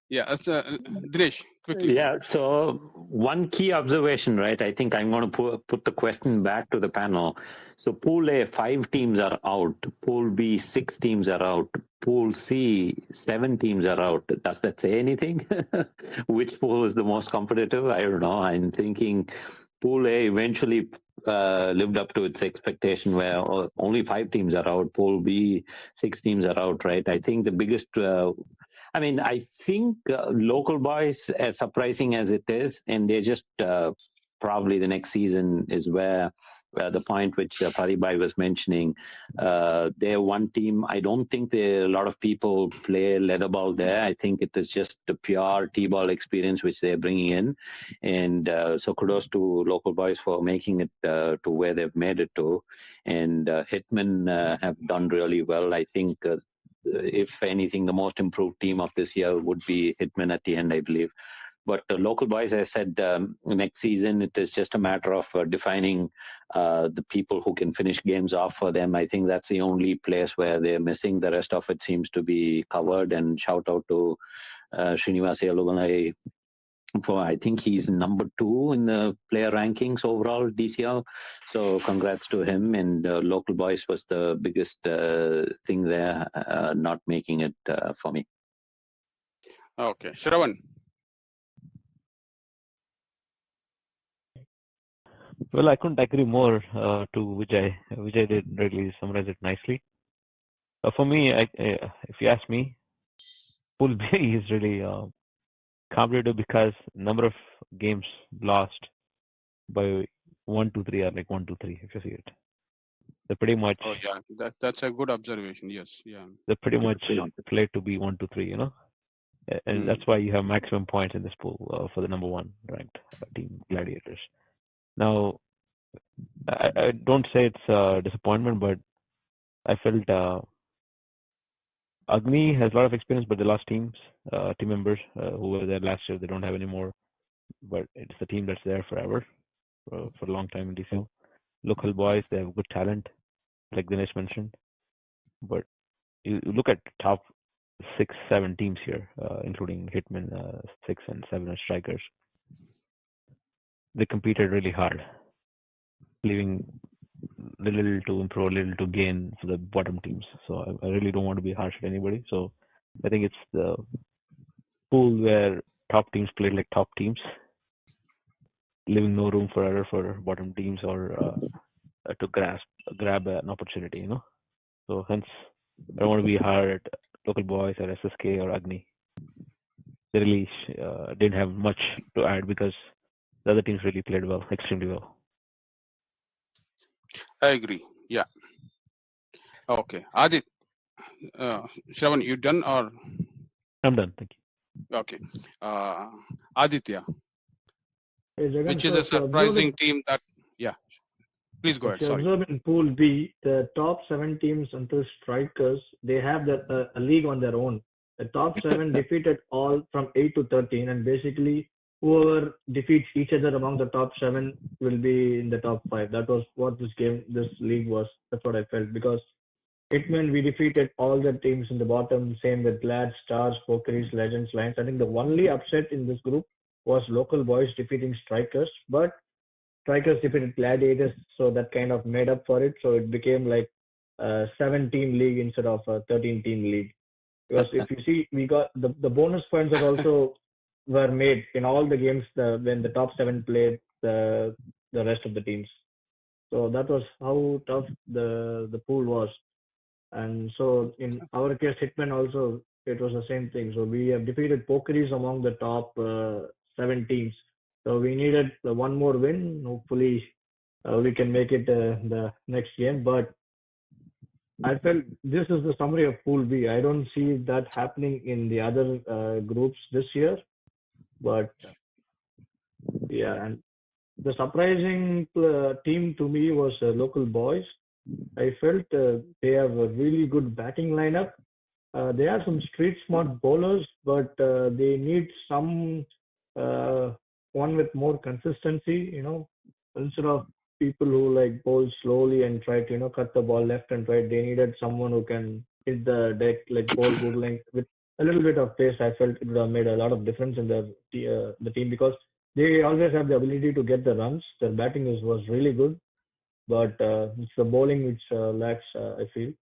Yeah, Dinesh, quickly. Yeah, so one key observation, right? I think I'm going to put the question back to the panel. So Pool A, 5 teams are out. Pool B, 6 teams are out. Pool C, 7 teams are out. Does that say anything? Which pool is the most competitive? I don't know. I'm thinking Pool A eventually lived up to its expectation where only 5 teams are out. Pool B, 6 teams are out, right? I think the biggest... I mean, I think local boys, as surprising as it is, and they're just probably the next season is where the point which Paribai was mentioning, they're one team. I don't think a lot of people play leather ball there. I think it is just the pure T-ball experience which they're bringing in. And so kudos to local boys for making it to where they've made it to. And Hitman have done really well. I think if anything, the most improved team of this year would be Hitman at the end, I believe. But local boys, as I said, next season, it is just a matter of defining the people who can finish games off for them. I think that's the only place where they're missing. The rest of it seems to be covered. And shout out to Srinivas Yalumalai. For I think he's number 2 in the player rankings overall DCL. So congrats to him. And local boys was the biggest thing there, not making it for me. Okay, Sravan. Well, I couldn't agree more to Vijay. Vijay did really summarize it nicely. For me, if you ask me, Pool B is really competitive because number of games lost by 1, 2, 3 are like 1, 2, 3. If you see it, they're pretty much. Oh yeah, that's a good observation. Yes, yeah. They're pretty much played to be 1, 2, 3. And that's why you have maximum points in this pool for the number 1 ranked team, Gladiators. Now, I don't say it's a disappointment, but I felt Agni has a lot of experience, but the last team members who were there last year, they don't have any more. But it's the team that's there forever, for a long time in DCL. Local boys, they have good talent, like Dinesh mentioned. But you look at top 6, 7 teams here, including Hitman 6 and 7 as strikers. They competed really hard, leaving little to improve, little to gain for the bottom teams. So I really don't want to be harsh at anybody. So I think it's the pool where top teams played like top teams, leaving no room for error for bottom teams or to grab an opportunity. So hence I don't want to be hard at local boys or SSK or Agni. They really didn't have much to add because the other teams really played well, extremely well. I agree. Yeah. Okay, Adit, Shravan, you done or? I'm done. Thank you. Okay, Aditya, Hey, Jagan, which is so a surprising team that, yeah. Please go ahead. if you Sorry. observe in Pool B, the top 7 teams until strikers, they have a league on their own. The top 7 defeated all from 8 to 13, and basically whoever defeats each other among the top 7 will be in the top 5. That was what this league was. That's what I felt, because Hitman, we defeated all the teams in the bottom. Same with Glad, Stars, Pokeries, Legends, Lions. I think the only upset in this group was local boys defeating strikers, but strikers defeated Gladiators, so that kind of made up for it. So it became like a 7-team league instead of a 13-team league. Because if you see, we got the bonus points are also were made in all the games when the top 7 played the rest of the teams. So that was how tough the pool was. And so in our case, Hitman also, it was the same thing. So we have defeated Pokeries among the top 7 teams. So we needed one more win. Hopefully, we can make it the next game. But I felt this is the summary of Pool B. I don't see that happening in the other groups this year. But yeah, and the surprising team to me was local boys. I felt they have a really good batting lineup. They have some street smart bowlers, but they need some one with more consistency. Instead of people who like bowl slowly and try to cut the ball left and right, they needed someone who can hit the deck like bowl good length with a little bit of pace. I felt it would have made a lot of difference in the team, because they always have the ability to get the runs. Their batting was really good, but it's the bowling which lacks, I feel.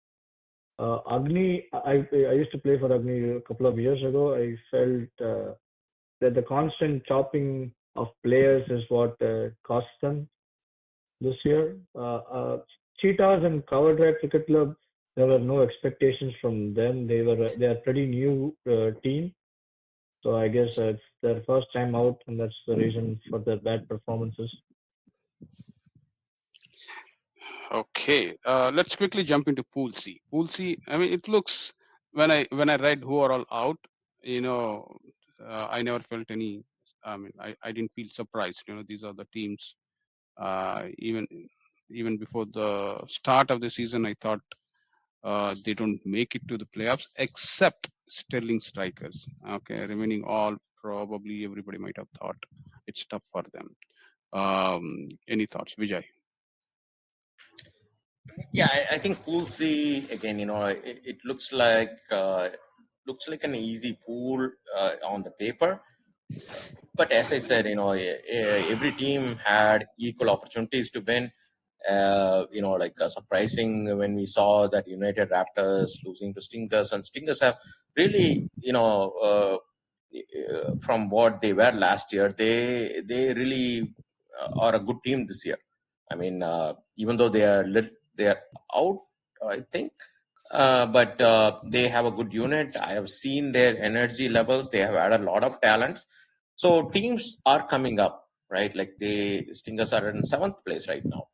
Agni, I used to play for Agni a couple of years ago. I felt that the constant chopping of players is what cost them this year. Cheetahs and Cover Drive Cricket Club, there were no expectations from them. They are pretty new team, so I guess it's their first time out, and that's the reason for their bad performances. Okay, let's quickly jump into Pool C. Pool C, I mean, it looks when I read who are all out, I never felt any. I mean, I didn't feel surprised. These are the teams. Even before the start of the season, I thought they don't make it to the playoffs except Sterling Strikers. Okay, remaining all probably everybody might have thought it's tough for them. Any thoughts, Vijay? Yeah, I think Pool C again. It looks like an easy pool on the paper, but as I said, every team had equal opportunities to win. Surprising when we saw that United Raptors losing to Stingers, and Stingers have really, from what they were last year, they really are a good team this year. I mean, even though they are out, I think, but they have a good unit. I have seen their energy levels. They have had a lot of talents. So teams are coming up, right? Like Stingers are in 7th place right now,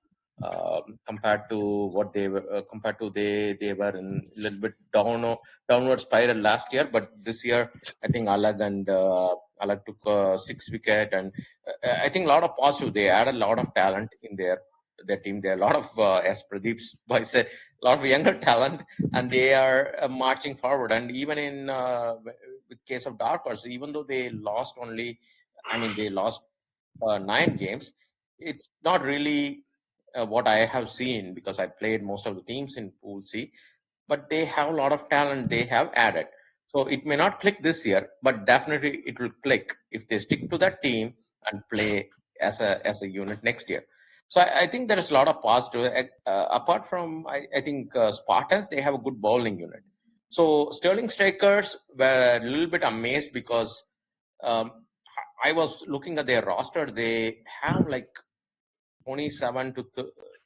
compared to what they were. Compared to they were in a little bit downward spiral last year, but this year I think Alag took 6 wicket, and I think a lot of positive. They had a lot of talent in their team. There are a lot of, as Pradeep's boy said, a lot of younger talent, and they are marching forward. And even in with case of Dark Horse, even though they lost they lost 9 games. It's not really what I have seen, because I played most of the teams in Pool C, but they have a lot of talent they have added. So it may not click this year, but definitely it will click if they stick to that team and play as a unit next year. So I think there is a lot of positive. Apart from, I think Spartans, they have a good bowling unit. So Sterling Strikers were a little bit amazed because I was looking at their roster. They have like 27 to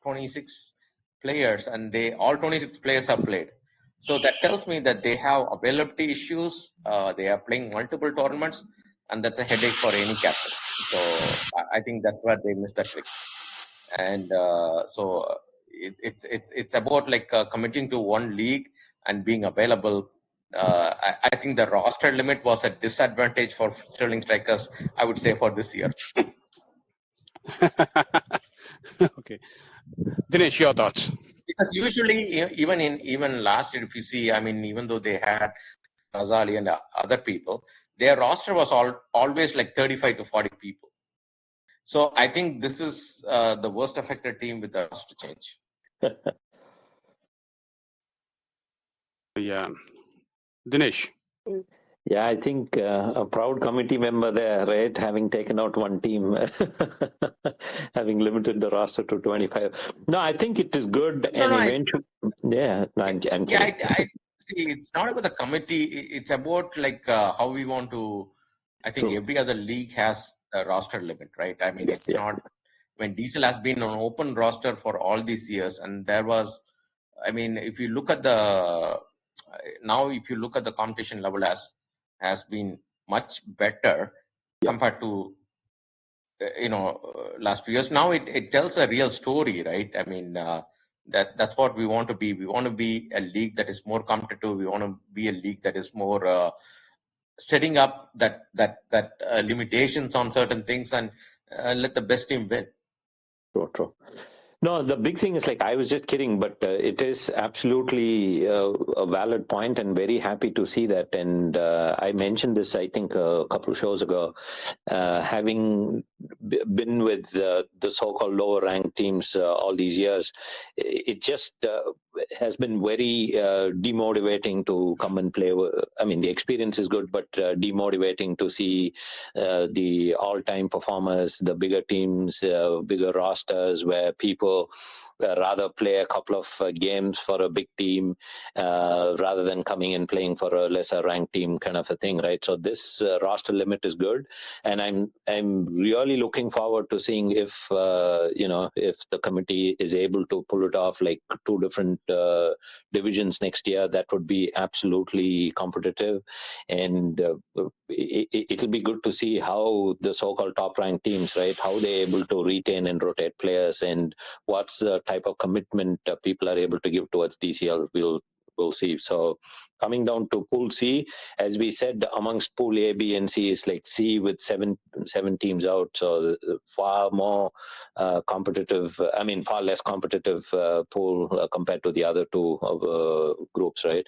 26 players, and all 26 players have played. So that tells me that they have availability issues. They are playing multiple tournaments, and that's a headache for any captain. So I think that's where they missed the trick. And it's about like committing to one league and being available. I think the roster limit was a disadvantage for Sterling Strikers, I would say, for this year. Okay, Dinesh, your thoughts? Because usually, even last year, if you see, even though they had Razali and other people, their roster was always like 35 to 40 people. So I think this is the worst affected team with the roster change. Yeah, Dinesh. Yeah, I think a proud committee member there, right? Having taken out one team, having limited the roster to 25. No, I think it is good. Eventually, yeah. I see. It's not about the committee. It's about like how we want to. I think every other league has a roster limit, right? It's not. When DCL has been on open roster for all these years, and there was. If you look at the competition level has been much better compared to last few years. Now it tells a real story, right? That's what we want to be. We want to be a league that is more competitive. We want to be a league that is more setting up that limitations on certain things and let the best team win. True. No, the big thing is, like, I was just kidding, but it is absolutely a valid point, and very happy to see that. And I mentioned this, I think, a couple of shows ago, having been with the so-called lower-ranked teams all these years, it just has been very demotivating to come and play. The experience is good, but demotivating to see the all-time performers, the bigger teams, bigger rosters, where people rather play a couple of games for a big team rather than coming and playing for a lesser ranked team, kind of a thing, right? So this roster limit is good, and I'm really looking forward to seeing if if the committee is able to pull it off, like two different divisions next year. That would be absolutely competitive, and it'll be good to see how the so-called top-ranked teams, right, how they're able to retain and rotate players, and what's the type of commitment people are able to give towards DCL. We'll see. So coming down to Pool C, as we said, amongst Pool A, B, and C is like C with seven teams out. So far more competitive. I mean, far less competitive pool compared to the other two groups, right?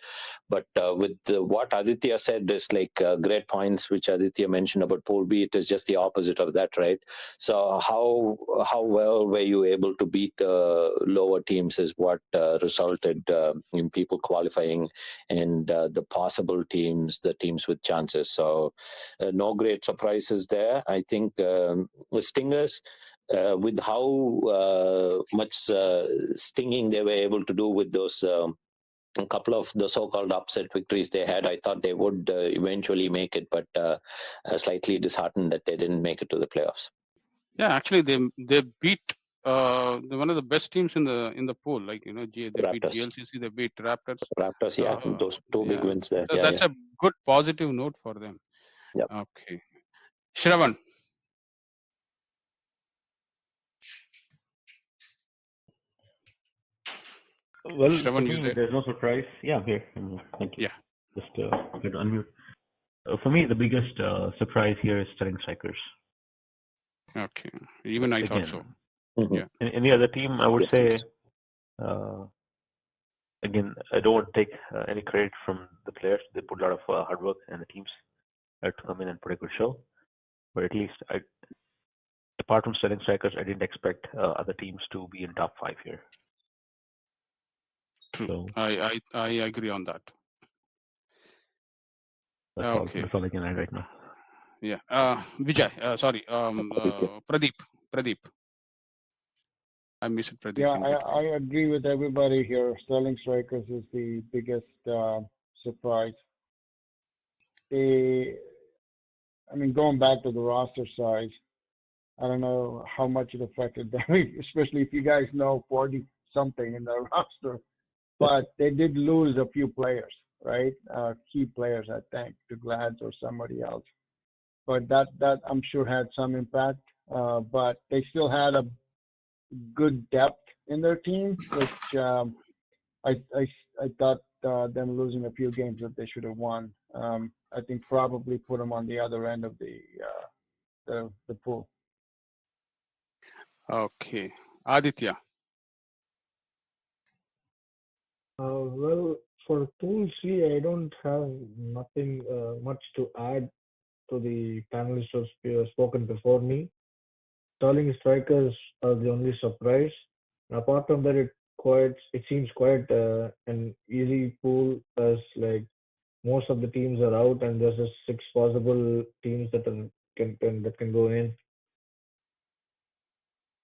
But with what Adhitya said is like great points, which Adhitya mentioned about Pool B. It is just the opposite of that, right? So how well were you able to beat the lower teams is what resulted in people qualifying, and the possible teams, the teams with chances. So no great surprises there. I think the Stingers, with how much stinging they were able to do with those a couple of the so-called upset victories they had, I thought they would eventually make it, but slightly disheartened that they didn't make it to the playoffs. Yeah, actually, they beat one of the best teams in the pool. Like they Raptors. beat GLCC, they beat Raptors. Raptors, So, yeah, those two big wins there. So that's a good positive note for them. Yep. Okay, Sravan. Well, for Sravan, you me, there? there's no surprise. Yeah, I'm here. I'm here. Thank you. Yeah. Just get to unmute. For me, the biggest surprise here is Sterling Strikers. Okay. Even I thought so. Mm-hmm. Yeah. Any other team, I would say. Again, I don't want to take any credit from the players. They put a lot of hard work, and the teams to come in and put a good show. But at least, apart from Sterling Strikers, I didn't expect other teams to be in top 5 here. True. So, I agree on that. That's all I can add right now. Yeah. Vijay. Sorry. Pradeep. I missed Pradeep. Yeah, I agree with everybody here. Sterling Strikers is the biggest surprise. Going back to the roster size, I don't know how much it affected them, especially if you guys know 40 something in the roster. But they did lose a few players, right? Key players, I think, to Glads or somebody else. But that I'm sure had some impact. But they still had a good depth in their team, which I thought them losing a few games that they should have won. I think probably put them on the other end of the pool. Okay. Adhitya. Well, for Pool C, I don't have nothing much to add to the panelists who have spoken before me. Sterling Strikers are the only surprise. Apart from that, it seems quite an easy pool, as like most of the teams are out, and there's just 6 possible teams that can go in.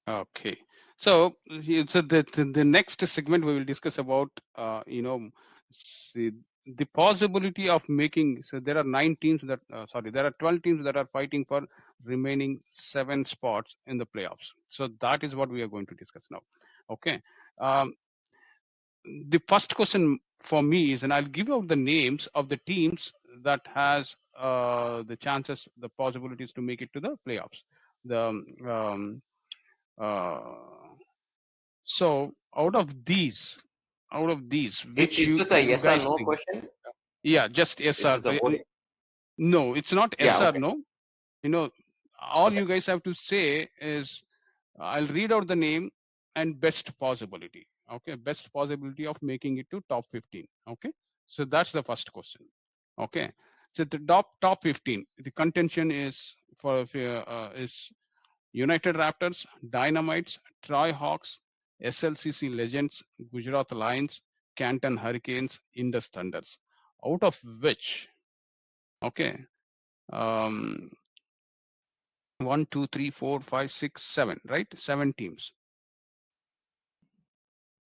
Okay. So the next segment we will discuss about the possibility of making. So there are 9 teams that there are 12 teams that are fighting for remaining 7 spots in the playoffs. So that is what we are going to discuss now. Okay. The first question for me is, and I'll give out the names of the teams that has the chances, the possibilities to make it to the playoffs. So out of these, which Is this a yes or guys no think? question? Yeah, just yes or no. It's not yes or no. All you guys have to say is, I'll read out the name and best possibility. Okay, best possibility of making it to top 15. Okay, so that's the first question. Okay, so the top 15, the contention is is United Raptors, Dynamites, Troy Hawks, SLCC Legends, Gujarat Lions, Canton Hurricanes, Indus Thunders. Out of which, okay, 1, 2, 3, 4, 5, 6, 7, right? 7 teams.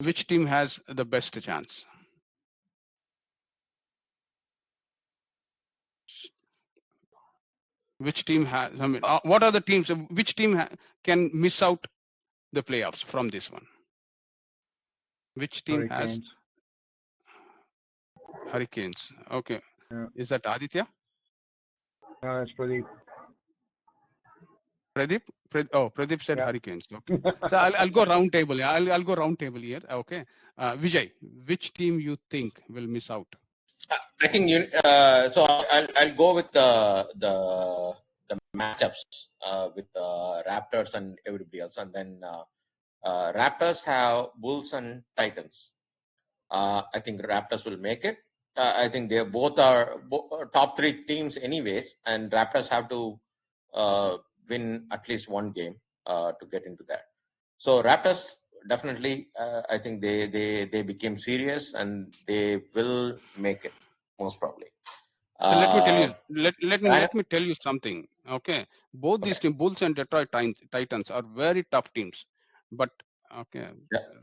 which team has the best chance? Which team has? I mean, what are the teams? Which team can miss out the playoffs from this one? Which team has? Hurricanes. Hurricanes. Okay. Yeah. Is that Adhitya? No, that's Pradeep. Pradeep? Pradeep said Yeah. Hurricanes. Okay. So I'll go round table. Yeah, I'll go round table here. Okay. Vijay, which team you think will miss out? I think you. So I'll go with the matchups with Raptors and everybody else, and then Raptors have Bulls and Titans. I think Raptors will make it. I think they both are top three teams anyways, and Raptors have to win at least one game to get into that. So Raptors definitely, I think they became serious and they will make it most probably. So let me tell you. Let me tell you something. Okay, both these teams, Bulls and Detroit Titans, are very tough teams. But okay,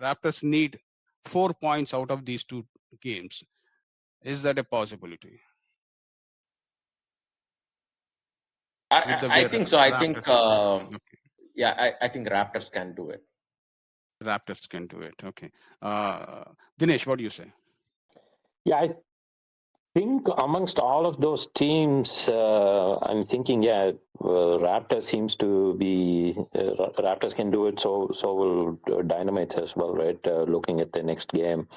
Raptors need 4 points out of these two games. Is that a possibility? I think so. I think okay. yeah, I think Raptors can do it. Raptors can do it. Okay. Dinesh, what do you say? Yeah, I think amongst all of those teams, I'm thinking, Raptors seems to be Raptors can do it. So will Dynamite as well, right? Looking at the next game,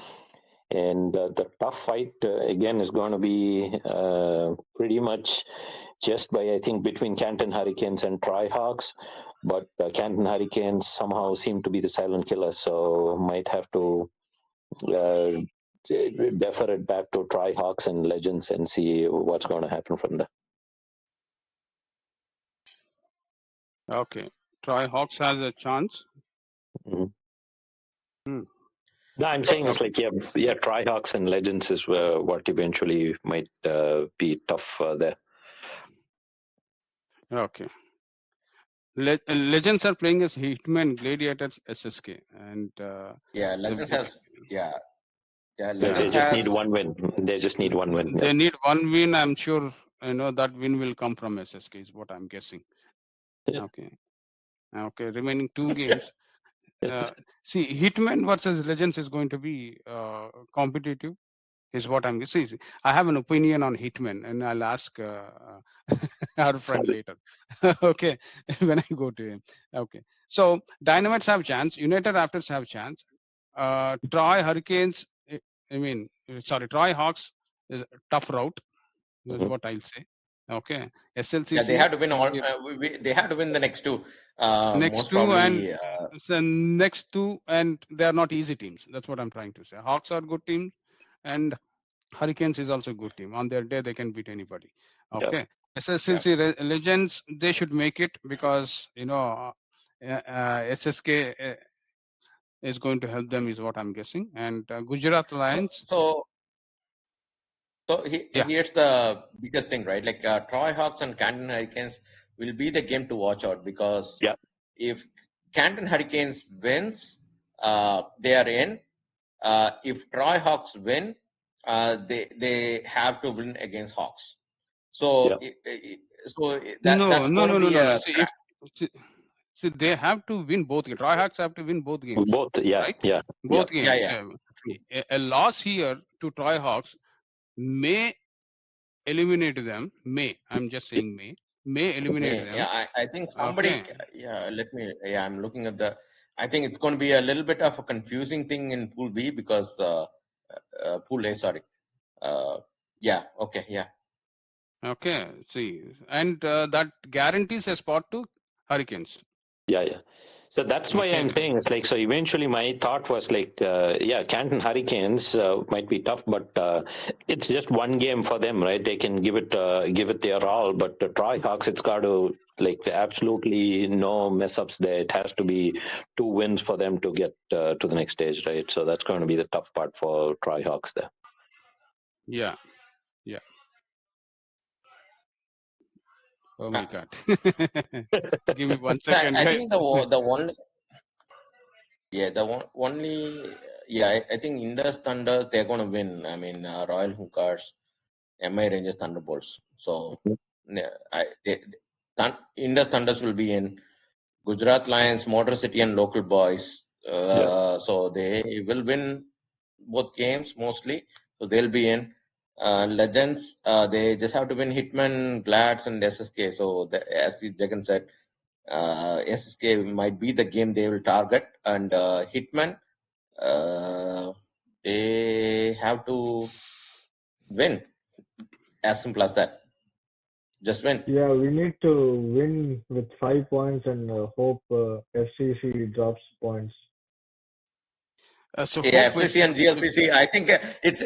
and the tough fight again is going to be pretty much just by, I think, between Canton Hurricanes and Tri-Hawks. But Canton Hurricanes somehow seem to be the silent killer, so might have to defer it back to Tri-Hawks and Legends and see what's going to happen from there. Okay. Tri-Hawks has a chance. Mm-hmm. No, I'm saying it's like, Tri-Hawks and Legends is what eventually might be tough there. Okay. Legends are playing as Hitmen, Gladiators, SSK, and Legends has Legends they just need one win. They just need one win. They need one win. I'm sure that win will come from SSK is what I'm guessing. Yeah. Okay. Remaining 2 games. See, Hitmen versus Legends is going to be competitive. Is what I'm guessing. I have an opinion on Hitmen, and I'll ask our friend later. Okay, when I go to him. Okay, so Dynamites have chance. United Raptors have chance. Troy Hurricanes. Troy Hawks is a tough route. Is what I'll say. Okay, SLCC. Yeah, they have to win all. They have to win the next 2. Next 2 probably, and next 2, and they are not easy teams. That's what I'm trying to say. Hawks are good teams, and Hurricanes is also a good team. On their day, they can beat anybody. Okay. SSLC Legends, they should make it because, SSK is going to help them is what I'm guessing. And Gujarat Lions. So here's the biggest thing, right? Like Troy Hawks and Canton Hurricanes will be the game to watch out because if Canton Hurricanes wins, they are in. If Troy Hawks win, they have to win against Hawks. So that's going to be a See, they have to win both games. Troy Hawks have to win both games. Both, right? Both games. Yeah. A loss here to Troy Hawks may eliminate them. I'm just saying may eliminate them. Yeah, I think somebody. Okay. I'm looking at the. I think it's going to be a little bit of a confusing thing in Pool B because Pool A, sorry. Okay. See, and that guarantees a spot to Hurricanes. Yeah. So that's why I'm saying it's like, so eventually my thought was like, Canton Hurricanes might be tough, but it's just one game for them, right? They can give it their all, but the Troy Hawks, it's got to like absolutely no mess ups there. It has to be 2 wins for them to get to the next stage, right? So that's going to be the tough part for Troy Hawks there. Yeah. Oh my God! Give me 1 second. I think the only Yeah, I think Indus Thunders, they're going to win. I mean, Royal Hookers, MI Rangers, Thunderbolts. So, Indus Thunders will be in. Gujarat Lions, Motor City, and local boys. So they will win both games mostly. So they'll be in. Legends, they just have to win Hitman, Glads, and SSK. So as Jagan said, SSK might be the game they will target. And Hitman, they have to win. As simple as that. Just win. Yeah, we need to win with 5 points and hope FCC drops points. Yeah, FCC and GLCC. I think it's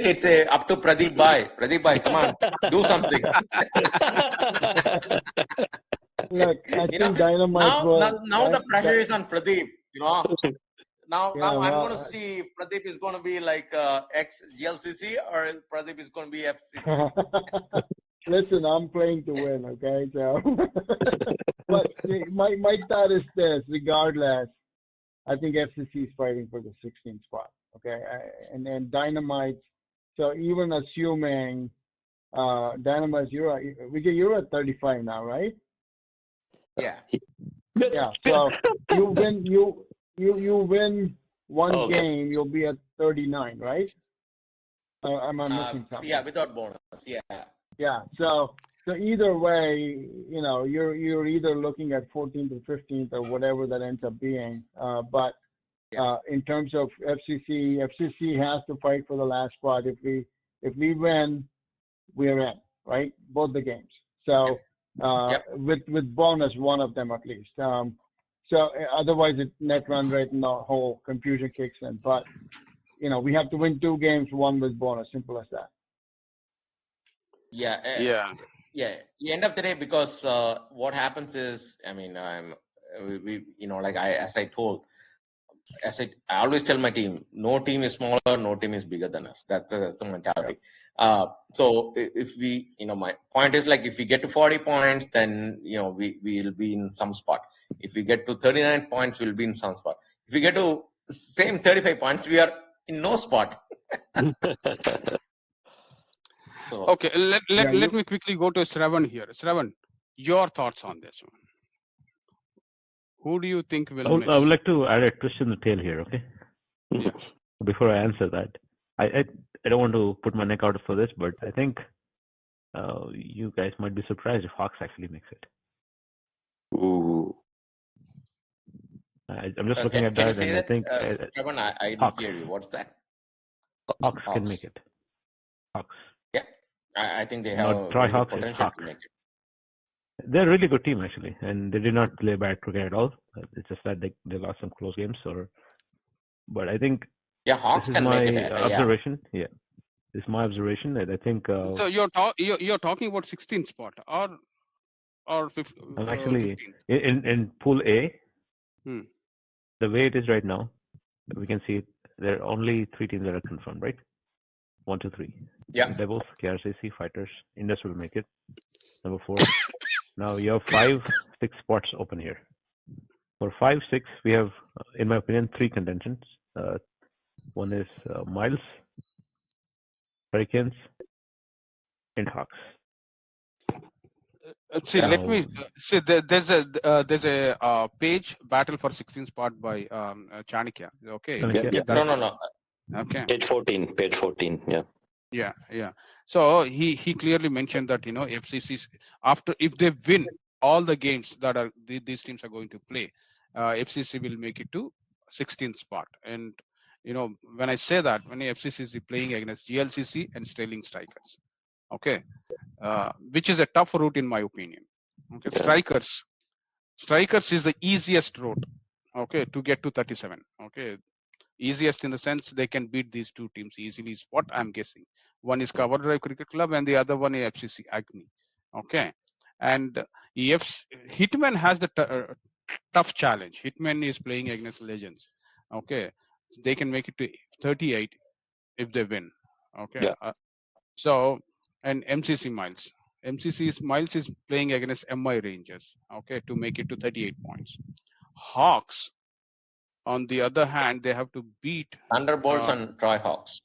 up to Pradeep Bhai. Pradeep Bhai, come on, do something. Look, I think Dynamite now the pressure is on Pradeep. Now I'm going to see if Pradeep is going to be like ex GLCC or Pradeep is going to be FCC. Listen, I'm playing to win, okay? So, but my thought is this: regardless, I think FCC is fighting for the 16th spot, okay? And then Dynamite. So even assuming Dynamite, you're at 35 now, right? Yeah. Yeah. So you win one game, you'll be at 39, right? Am I missing something? Yeah, without bonus. Yeah. Yeah. So either way, you're either looking at 14th or 15th or whatever that ends up being. But in terms of FCC has to fight for the last spot. If we win, we're in, right? Both the games. So with bonus, one of them at least. So otherwise, it net run rate and the whole confusion kicks in. But we have to win 2 games, one with bonus. Simple as that. Yeah. At the end of the day, because what happens is, I mean, as I always tell my team, no team is smaller, no team is bigger than us. That's the mentality. So if we, my point is like, if we get to 40 points, then we'll be in some spot. If we get to 39 points, we'll be in some spot. If we get to same 35 points, we are in no spot. So, okay, let me quickly go to Sravan here. Sravan, your thoughts on this one. Who do you think will miss? I would like to add a twist in the tail here, okay? Yeah. Before I answer that, I don't want to put my neck out for this, but I think you guys might be surprised if Hawks actually makes it. Ooh. I'm just looking at that, and I think Sravan, I didn't hear you. What's that? Hawks can make it. Hawks. Yeah, I think they have potential to make it. They're a really good team actually, and they did not play bad cricket at all. It's just that they lost some close games, but I think Hawks this is can my make it. observation. Yeah, this is my observation. I think. So you're talking about 16th spot or 15th? I'm actually in Pool A. The way it is right now, we can see there are only 3 teams that are confirmed, right? 1, 2, 3. Yeah. Devils, KRCC, Fighters, Indus will make it. Number 4. Now you have 5, 6 spots open here. For 5, 6, we have, in my opinion, 3 contentions. One is Miles, Hurricanes, and Hawks. Let me see. There's a page battle for 16th spot by Chanakya. Okay. No. Okay. Page 14. Yeah. Yeah. So he clearly mentioned that FCC's after, if they win all the games that are these teams are going to play, FCC will make it to 16th spot. And when I say that, when FCC is playing against GLCC and Sterling Strikers, okay, which is a tough route in my opinion. Okay, Strikers is the easiest route, okay, to get to 37. Okay, easiest in the sense they can beat these 2 teams easily is what I'm guessing. One is Cover Drive Cricket Club and the other one is FCC Agni. Okay, and Hitman has the tough challenge. Hitman is playing against Legends. Okay, they can make it to 38 if they win. Okay, so and MCC Miles. Miles is playing against MI Rangers. Okay, to make it to 38 points. Hawks. On the other hand, they have to beat Thunderbolts and Troy Hawks.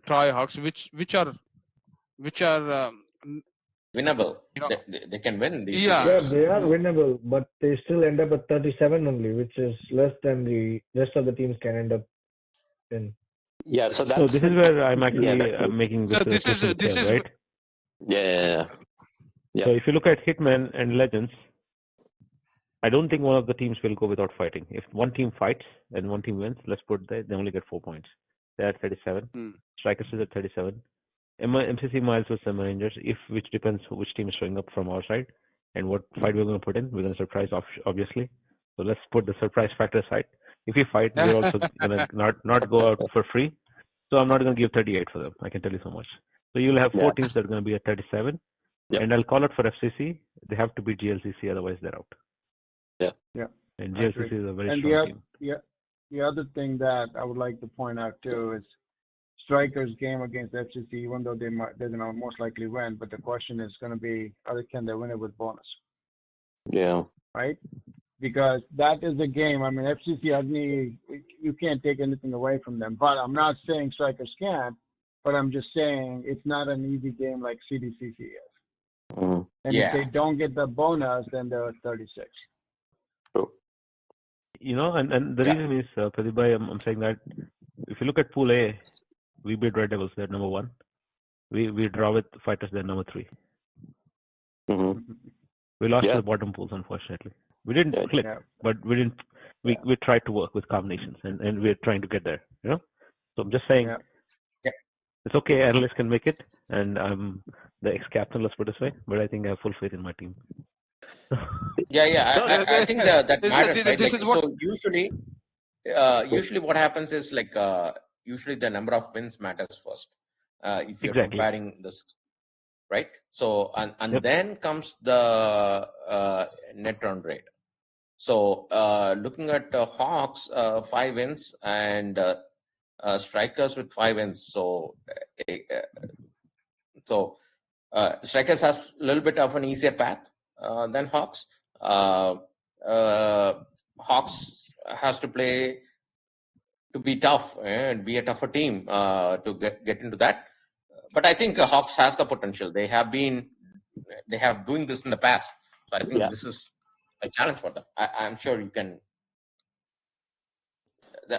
Troy Hawks, which are Winnable. you know, They can win these yeah. Yeah, games. they are winnable, but they still end up at 37 only, which is less than the rest of the teams can end up in. Yeah, so So that's this is where I'm actually yeah, making this So this twist is in the this tail, is right? yeah. So if you look at Hitmen and Legends, I don't think one of the teams will go without fighting. If one team fights and one team wins, let's put that, they only get 4 points. They're at 37. Strikers is at 37. MCC Miles with some Rangers, which depends which team is showing up from our side and what fight we're going to put in. We're going to surprise, obviously. So let's put the surprise factor aside. If we fight, we're also going to not go out for free. So I'm not going to give 38 for them. I can tell you so much. So you'll have 4 teams that are going to be at 37. Yep. And I'll call it for FCC. They have to beat GLCC, otherwise they're out. Yeah. And GLCC is a very And strong team. the other thing that I would like to point out too is Strikers' game against FCC, even though they're going to most likely win, but the question is going to be, can they win it with bonus? Yeah. Right? Because that is the game. I mean, FCC, you can't take anything away from them. But I'm not saying Strikers can't, but I'm just saying it's not an easy game like CDCC is. Mm. And if they don't get the bonus, then they're at 36. True. And the reason is, Pradeep, I'm saying that if you look at Pool A, we beat Red Devils, they're number 1. We draw with Fighters, they're number 3. Mm-hmm. We lost to the bottom pools, unfortunately. We didn't click, but we didn't. We tried to work with combinations, and we're trying to get there. So I'm just saying, it's okay. Analysts can make it, and I'm the ex-captain. Let's put it this way. But I think I have full faith in my team. I think that matters, right? This is what... So usually what happens is usually the number of wins matters first. If you're comparing the, right? So and then comes the net run rate. So looking at Hawks, 5 wins and Strikers with 5 wins. So Strikers has a little bit of an easier path than Hawks. Hawks has to play to be tough and be a tougher team to get into that. But I think Hawks has the potential. They have doing this in the past. So I think this is a challenge for them. I'm sure you can. Go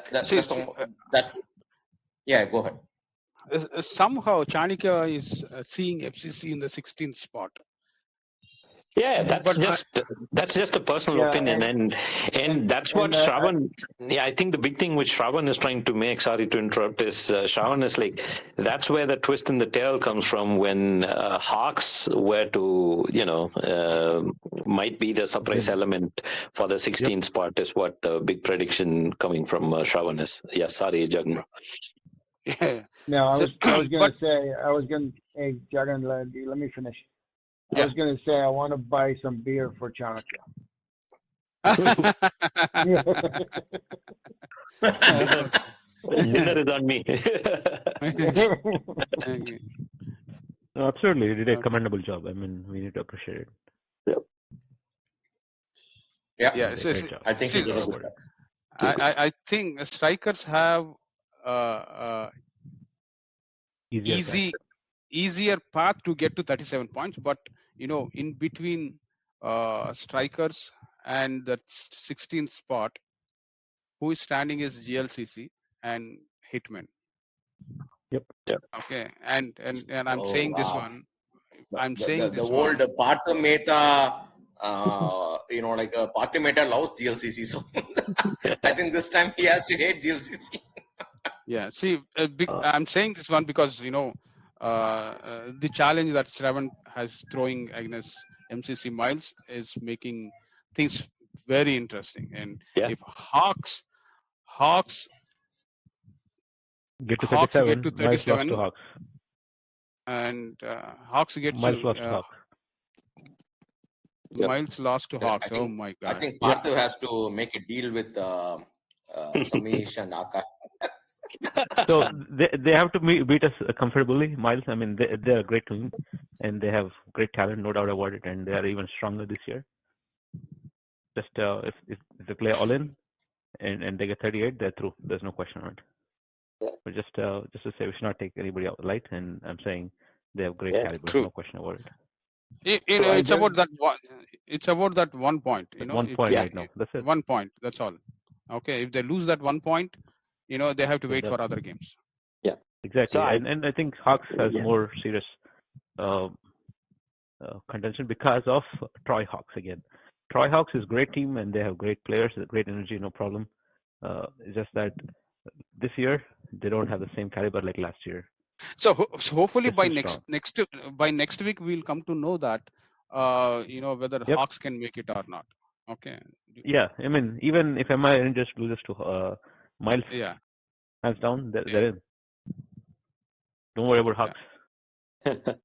ahead. Somehow Chanakya is seeing FCC in the 16th spot. Yeah, that's just a personal opinion, and that's what Sravan. I think the big thing which Sravan is trying to make. Sorry to interrupt. Is Sravan is like that's where the twist in the tail comes from when Hawks were to might be the surprise element for the 16th spot is what the big prediction coming from Sravan is. Yeah, sorry, Jagan. Yeah. No, I was going to say hey, Jagan, let me finish. I was going to say I want to buy some beer for Chanakya. Dinner is on me. No, absolutely, you did a commendable job. I mean, we need to appreciate it. I think he did a good job. I think Strikers have easier path to get to 37 points, but in between Strikers and the 16th spot, who is standing is GLCC and Hitman. Yep. Okay, and I'm saying this one. I'm saying this one. The old Partha Mehta, Partha Mehta loves GLCC, so I think this time he has to hate GLCC. Yeah, see, I'm saying this one because the challenge that Sravan has throwing against MCC Miles is making things very interesting. And if Hawks get to 37, Miles lost to Hawks. And Hawks get Miles lost to Hawks. Miles lost to Hawks. Oh my God! I think Partha has to make a deal with Samish and Akash. So they have to beat us comfortably, Miles. I mean, they're a great team, and they have great talent, no doubt about it, and they are even stronger this year. Just if they play all in, and they get 38, they're through. There's no question on it. Yeah. But just to say, we should not take anybody out light, and I'm saying they have great caliber, True. no question about it. It's about that one. It's about that 1 point. At 1 point right now. That's it. 1 point. That's all. Okay. If they lose that 1 point, they have to wait for other games. Yeah. Exactly. So and I think Hawks has more serious contention because of Troy Hawks again. Troy Hawks is a great team and they have great players, great energy, no problem. It's just that this year they don't have the same caliber like last year. So hopefully They're by still next week we'll come to know that whether Yep. Hawks can make it or not. Okay. Yeah, I mean, even if MI just loses to Miles, Yeah. hands down, they're in. Don't worry about Hawks.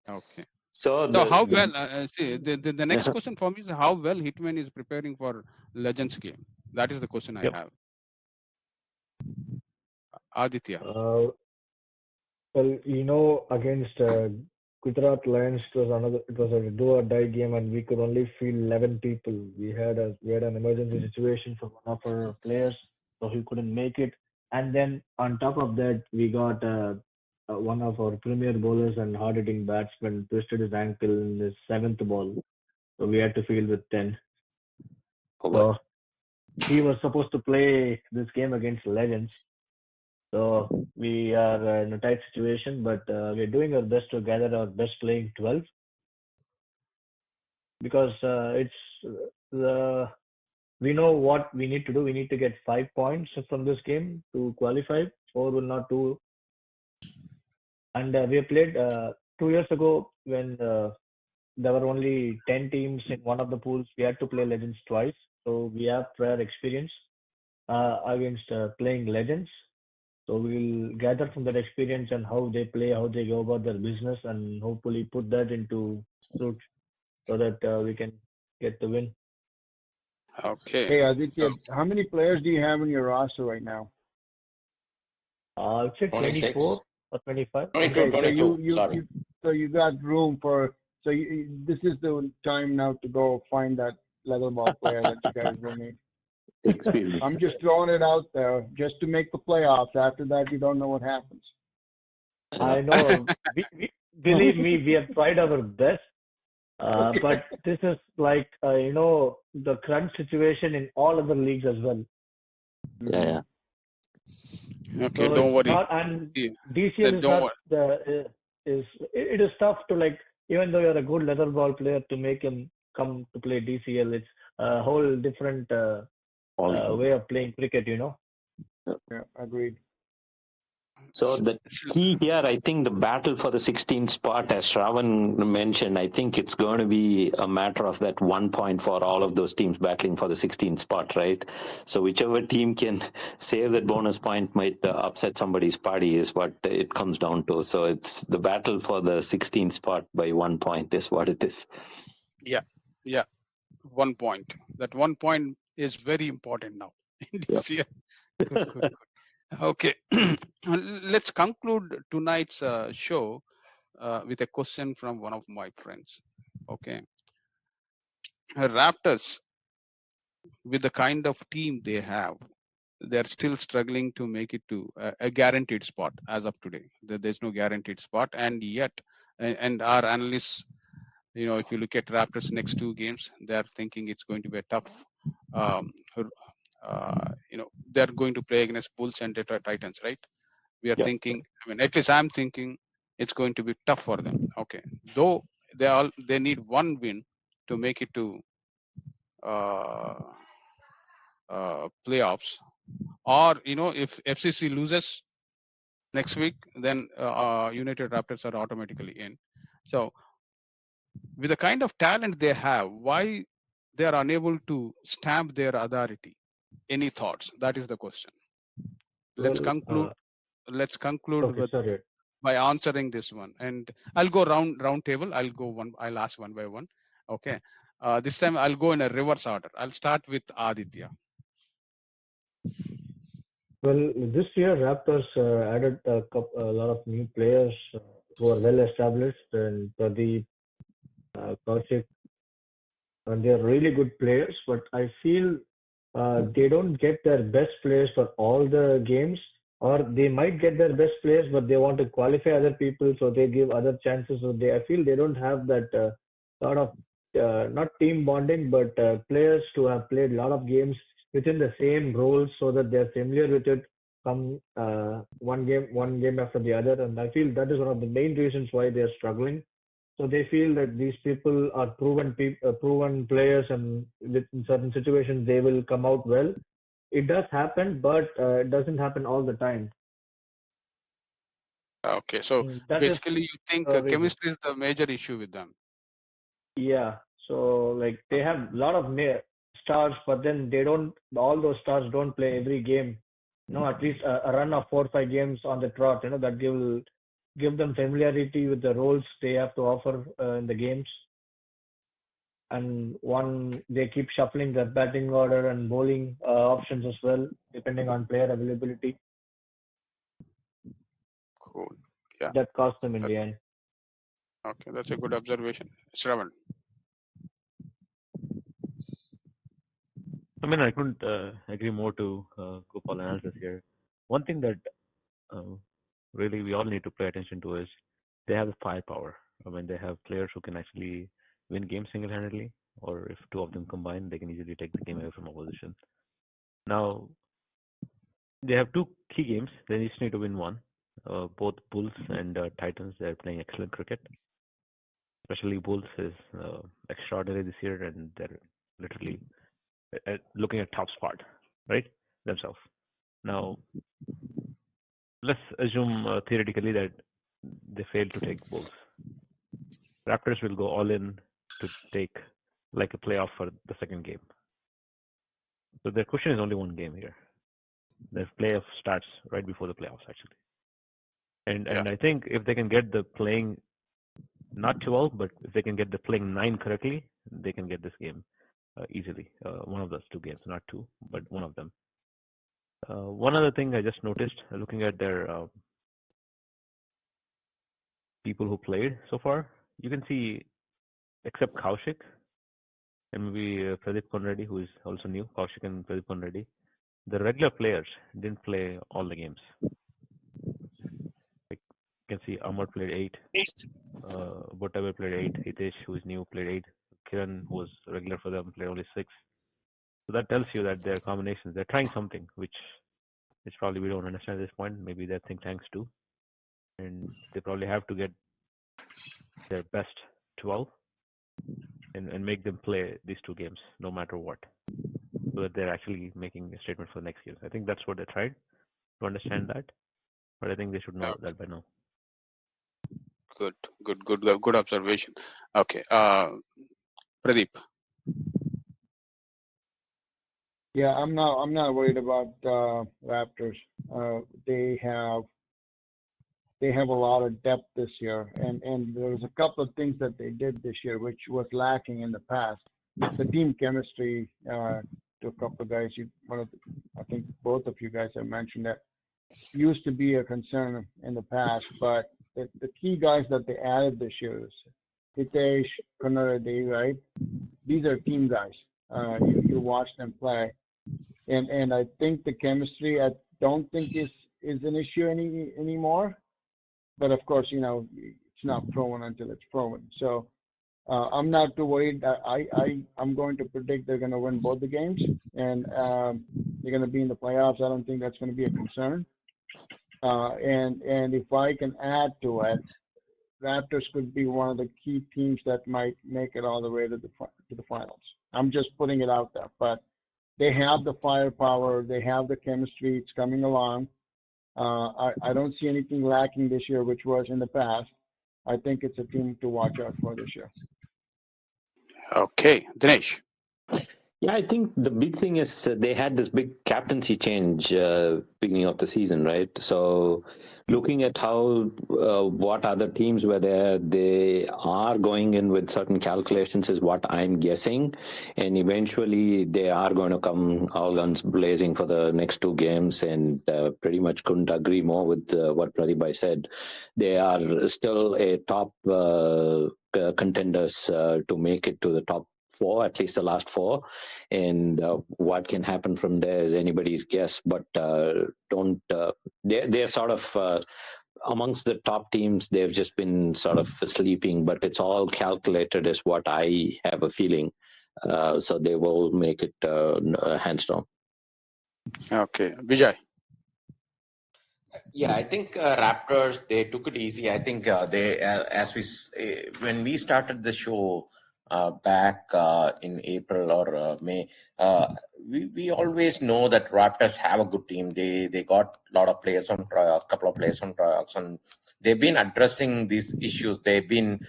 Okay. So how well? See, the next question for me is how well Hitman is preparing for Legends game. That is the question I have. Aditya. Well, against Gujarat Lions, it was a do or die game, and we could only field 11 people. We had an emergency situation for one of our players, so he couldn't make it. And then on top of that, we got one of our premier bowlers and hard-hitting batsman twisted his ankle in his 7th ball, so we had to field with 10. So he was supposed to play this game against Legends. So we are in a tight situation, but we're doing our best to gather our best playing 12 because we know what we need to do. We need to get 5 points from this game to qualify. 4 will not do. And we played 2 years ago when there were only 10 teams in one of the pools. We had to play Legends twice. So we have prior experience against playing Legends. So we'll gather from that experience and how they play, how they go about their business, and hopefully put that into fruit so that we can get the win. Okay. Hey, Adhitya, how many players do you have in your roster right now? I'd say 24 or 25. 22, 22. Sorry. So you got room for. So this is the time now to go find that level ball player that you guys will need. Experience. I'm just throwing it out there just to make the playoffs. After that, you don't know what happens. I know. Believe me, we have tried our best. But this is like, the crunch situation in all other leagues as well. Yeah. Okay, So don't worry. And DCL it is tough to even though you're a good leather ball player, to make him come to play DCL. It's a whole different way of playing cricket, Yeah, agreed. So the key here, I think the battle for the 16th spot, as Sravan mentioned, I think it's going to be a matter of that 1 point for all of those teams battling for the 16th spot, right? So whichever team can save that bonus point might upset somebody's party is what it comes down to. So it's the battle for the 16th spot by 1 point is what it is. Yeah. 1 point. That 1 point is very important now in this year. Good. Okay. Let's conclude tonight's show with a question from one of my friends. Okay. Raptors, with the kind of team they have, they're still struggling to make it to a guaranteed spot as of today. There's no guaranteed spot, and yet, and our analysts, if you look at Raptors' next 2 games, they're thinking it's going to be a tough. They're going to play against Bulls and Detroit Titans, right? We are thinking. I mean, at least I'm thinking it's going to be tough for them. Okay, though they need 1 win to make it to playoffs, or if FCC loses next week, then United Raptors are automatically in. So with the kind of talent they have, why they are unable to stamp their authority? Any thoughts? That is the question. Let's conclude by answering this one, and I'll go round table. I'll ask one by one. Okay. This time I'll go in a reverse order. I'll start with Aditya. Well, this year Raptors added a lot of new players who are well established, and Pradeep, Kaushik, and they're really good players. But I feel they don't get their best players for all the games, or they might get their best players, but they want to qualify other people, so they give other chances. So I feel they don't have that sort of not team bonding, but players to have played a lot of games within the same roles, so that they're familiar with it. Come one game after the other, and I feel that is one of the main reasons why they're struggling. So they feel that these people are proven players, and in certain situations they will come out well. It does happen, but it doesn't happen all the time. Okay, so That is basically you think the reason. chemistry is the major issue with them. Yeah. So like they have a lot of stars, but then they don't. All those stars don't play every game. At least a run of 4 or 5 games on the trot. That will give them familiarity with the roles they have to offer in the games. And they keep shuffling their batting order and bowling options as well, depending on player availability. Cool. Yeah. That cost them in the end. Okay, that's a good observation. Sravan. I mean, I couldn't agree more to Gopal analysis here. One thing that really we all need to pay attention to is they have the firepower. I mean, they have players who can actually win games single-handedly, or if two of them combine, they can easily take the game away from opposition. Now, they have two key games. They just need to win one. Both Bulls and Titans, they're playing excellent cricket. Especially Bulls is extraordinary this year, and they're literally looking at top spot, right, themselves. Now, let's assume theoretically that they fail to take Bulls. Raptors will go all in to take like a playoff for the second game. So their question is only one game here. The playoff starts right before the playoffs, actually. And I think if they can get the playing not 12, but if they can get the playing 9 correctly, they can get this game easily. One of those two games, not two, but one of them. One other thing I just noticed looking at their people who played so far, you can see, except Kaushik and maybe Pradeep Konradi, who is also new, Kaushik and Pradeep Konradi, the regular players didn't play all the games. Like you can see Amar played 8, Botaber played 8, Hitesh, who is new, played 8, Kiran, who was regular for them, played only 6. So that tells you that their combinations, they're trying something, which probably we don't understand at this point. Maybe their think tanks do. And they probably have to get their best 12 and make them play these two games no matter what, so that they're actually making a statement for the next game. I think that's what they tried to understand that, but I think they should know that by now. Good observation. Okay, Pradeep. Yeah, I'm not worried about Raptors. They have a lot of depth this year, and there was a couple of things that they did this year which was lacking in the past. The team chemistry to a couple of guys. I think both of you guys have mentioned that used to be a concern in the past, but the key guys that they added this year is Hitesh, Konaradi, right? These are team guys. You watch them play, and I think the chemistry I don't think is an issue anymore. But of course, it's not proven until it's proven. So I'm not too worried. I'm going to predict they're going to win both the games, and they're going to be in the playoffs. I don't think that's going to be a concern. And if I can add to it, Raptors could be one of the key teams that might make it all the way to the finals. I'm just putting it out there, but they have the firepower, they have the chemistry. It's coming along. I don't see anything lacking this year, which was in the past. I think it's a team to watch out for this year. Okay, Dinesh. Yeah, I think the big thing is they had this big captaincy change beginning of the season, right? So looking at how what other teams were there, they are going in with certain calculations is what I'm guessing. And eventually they are going to come all guns blazing for the next two games, and pretty much couldn't agree more with what Pradeep said. They are still a top contenders to make it to the top four, at least the last four, and what can happen from there is anybody's guess. But don't they're sort of amongst the top teams. They've just been sort of sleeping, but it's all calculated, is what I have a feeling. So they will make it hands down. Okay, Vijay. Yeah, I think Raptors, they took it easy. I think they, when we started the show back in April or May, we always know that Raptors have a good team. They got a lot of players on tryouts, couple of players on tryouts, and they've been addressing these issues. They've been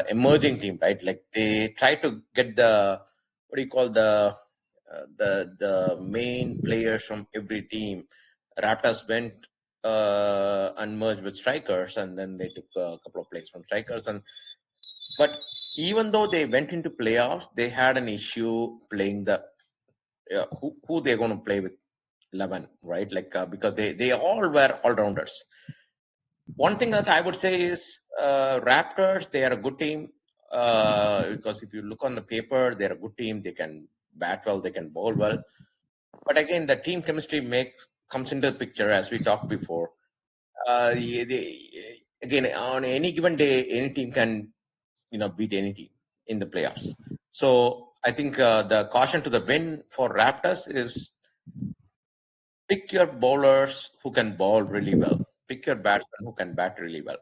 emerging team, right? Like they try to get the what do you call the main players from every team. Raptors went and merged with strikers, and then they took a couple of players from strikers. But even though they went into playoffs, they had an issue playing the who they're going to play with 11, right? Like because they all were all rounders. One thing that I would say is Raptors, they are a good team because if you look on the paper, they're a good team. They can bat well, they can bowl well. But again, the team chemistry comes into the picture as we talked before. Again, on any given day, any team can beat any team in the playoffs. So I think the caution to the wind for Raptors is pick your bowlers who can bowl really well. Pick your batsmen who can bat really well.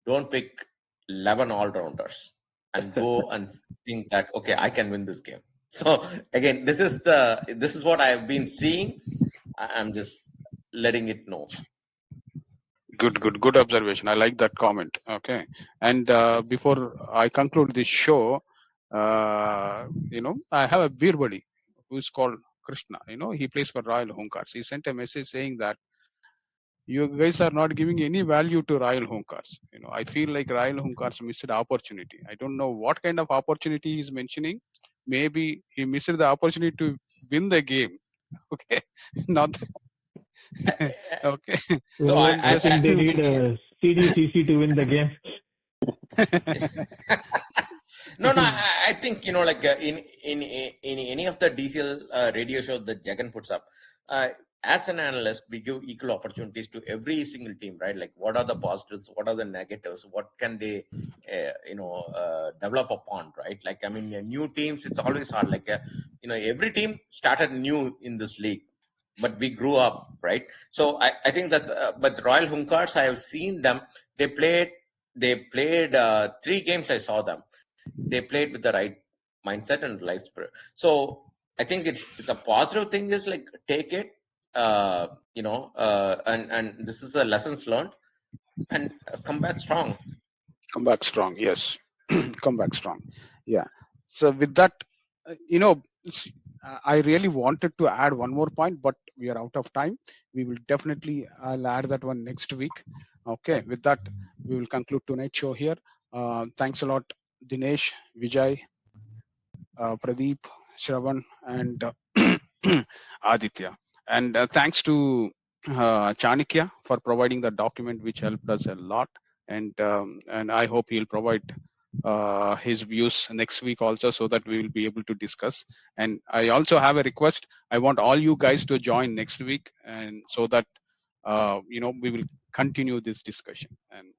Don't pick 11 all-rounders and go and think that, okay, I can win this game. So again, this is what I've been seeing. I'm just letting it know. Good observation. I like that comment. Okay, and before I conclude this show, I have a beer buddy who's called Krishna. He plays for Royal Hunkars. He sent a message saying that you guys are not giving any value to Royal Hunkars. I feel like Royal Hunkars missed opportunity. I don't know what kind of opportunity he's mentioning. Maybe he missed the opportunity to win the game. Okay, not okay. So I think they need a CDCC to win the game. No, I think like in any of the DCL radio shows that Jagan puts up, as an analyst, we give equal opportunities to every single team, right? Like what are the positives, what are the negatives, what can they develop upon, right? Like I mean, new teams, it's always hard. Like every team started new in this league, but we grew up, right? So I think that's but Royal Hunkars, I have seen them. They played 3 games. I saw them. They played with the right mindset and life spirit. So I think it's a positive thing. Is like take it, and this is a lessons learned, and come back strong. Come back strong. Yes, come back strong. Yeah. So with that, I really wanted to add one more point, but we are out of time. We will definitely I'll add that one next week. Okay. With that, we will conclude tonight's show here. Thanks a lot, Dinesh, Vijay, Pradeep, Sravan, and Adhitya. And thanks to Chanakya for providing the document, which helped us a lot. And I hope he'll provide his views next week also, so that we will be able to discuss. And I also have a request. I want all you guys to join next week, and so that we will continue this discussion. And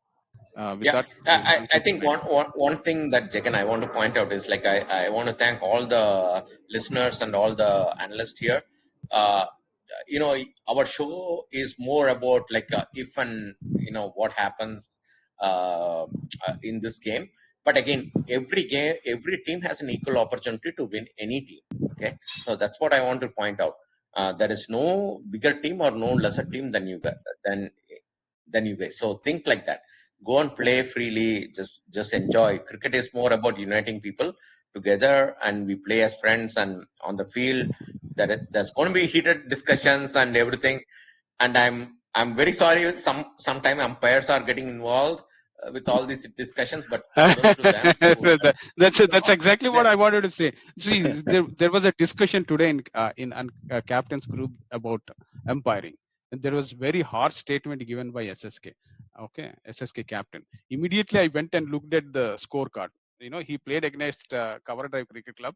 with that, I think one thing that Jagan I want to point out is like I want to thank all the listeners and all the analysts here. Our show is more about like if and what happens in this game. But again, every team has an equal opportunity to win any team. Okay, so that's what I want to point out. There is no bigger team or no lesser team than you guys. So think like that. Go and play freely. Just enjoy. Cricket is more about uniting people together, and we play as friends. And on the field, there's going to be heated discussions and everything. And I'm very sorry. Sometimes umpires are getting involved with all these discussions, but that's exactly what I wanted to say. See, there was a discussion today in captain's group about umpiring, and there was very harsh statement given by SSK. Okay, SSK captain. Immediately I went and looked at the scorecard. he played against Cover Drive Cricket Club.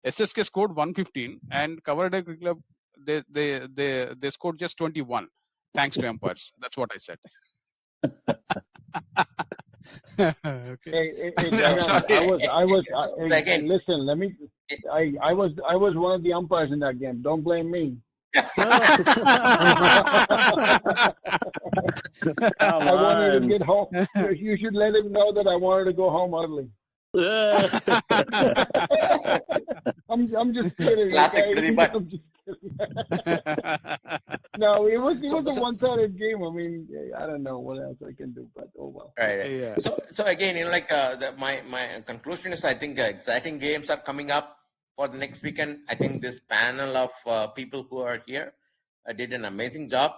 SSK scored 115, and Cover Drive Cricket Club they scored just 21, thanks to umpires. That's what I said. Okay. Hey, I'm Jagan, sorry. Again, listen, I was one of the umpires in that game. Don't blame me. Come I wanted to on. get home. You should let him know that I wanted to go home early. I'm just kidding. Classic Okay? Pradeep. I'm just kidding. No, it was a one-sided game. I mean, I don't know what else I can do, but oh well. Right. Yeah. So again, my conclusion is, I think exciting games are coming up for the next weekend. I think this panel of people who are here did an amazing job.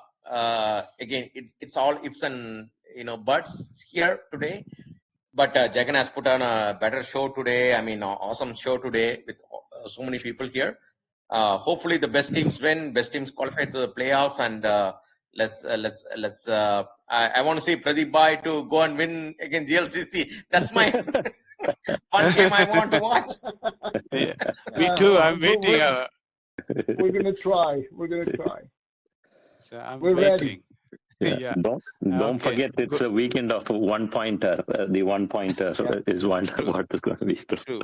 Again, it's all ifs and buts here today. But Jagan has put on a better show today. I mean, awesome show today with so many people here. Hopefully, the best teams win. Best teams qualify to the playoffs, and let's. I want to see Pradeep Bhai to go and win against GLCC. That's my fun game I want to watch. Yeah. Me too. I'm waiting. We're gonna try. So I'm We're waiting. Yeah. Yeah. Don't Okay. forget, it's a weekend of one-pointer. The one-pointer is what is going to be. True.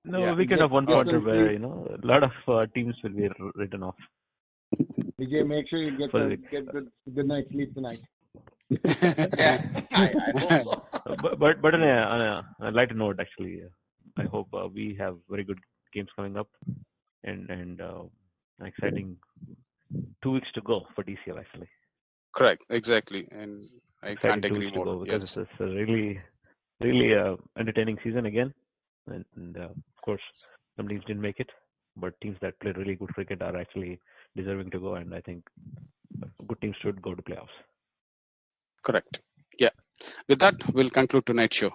No, Yeah. weekend of one pointer where a lot of teams will be written off. Vijay, make sure you get good night's sleep tonight. Yeah, I hope so. But on a lighter note, actually, I hope we have very good games coming up, and an exciting 2 weeks to go for DCL, actually. Correct. Exactly. And I Exciting can't 2 agree weeks to more. go because Yes. it's a really entertaining season again, and of course some teams didn't make it, but teams that play really good cricket are actually deserving to go, and I think good teams should go to playoffs. Correct. Yeah. With that, we'll conclude tonight's show.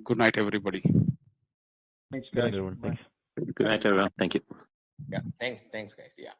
Good night, everybody. Thanks, Good night, guys. everyone. Bye. Thanks. Good night, everyone. Thank you. Yeah, thanks, guys. Yeah.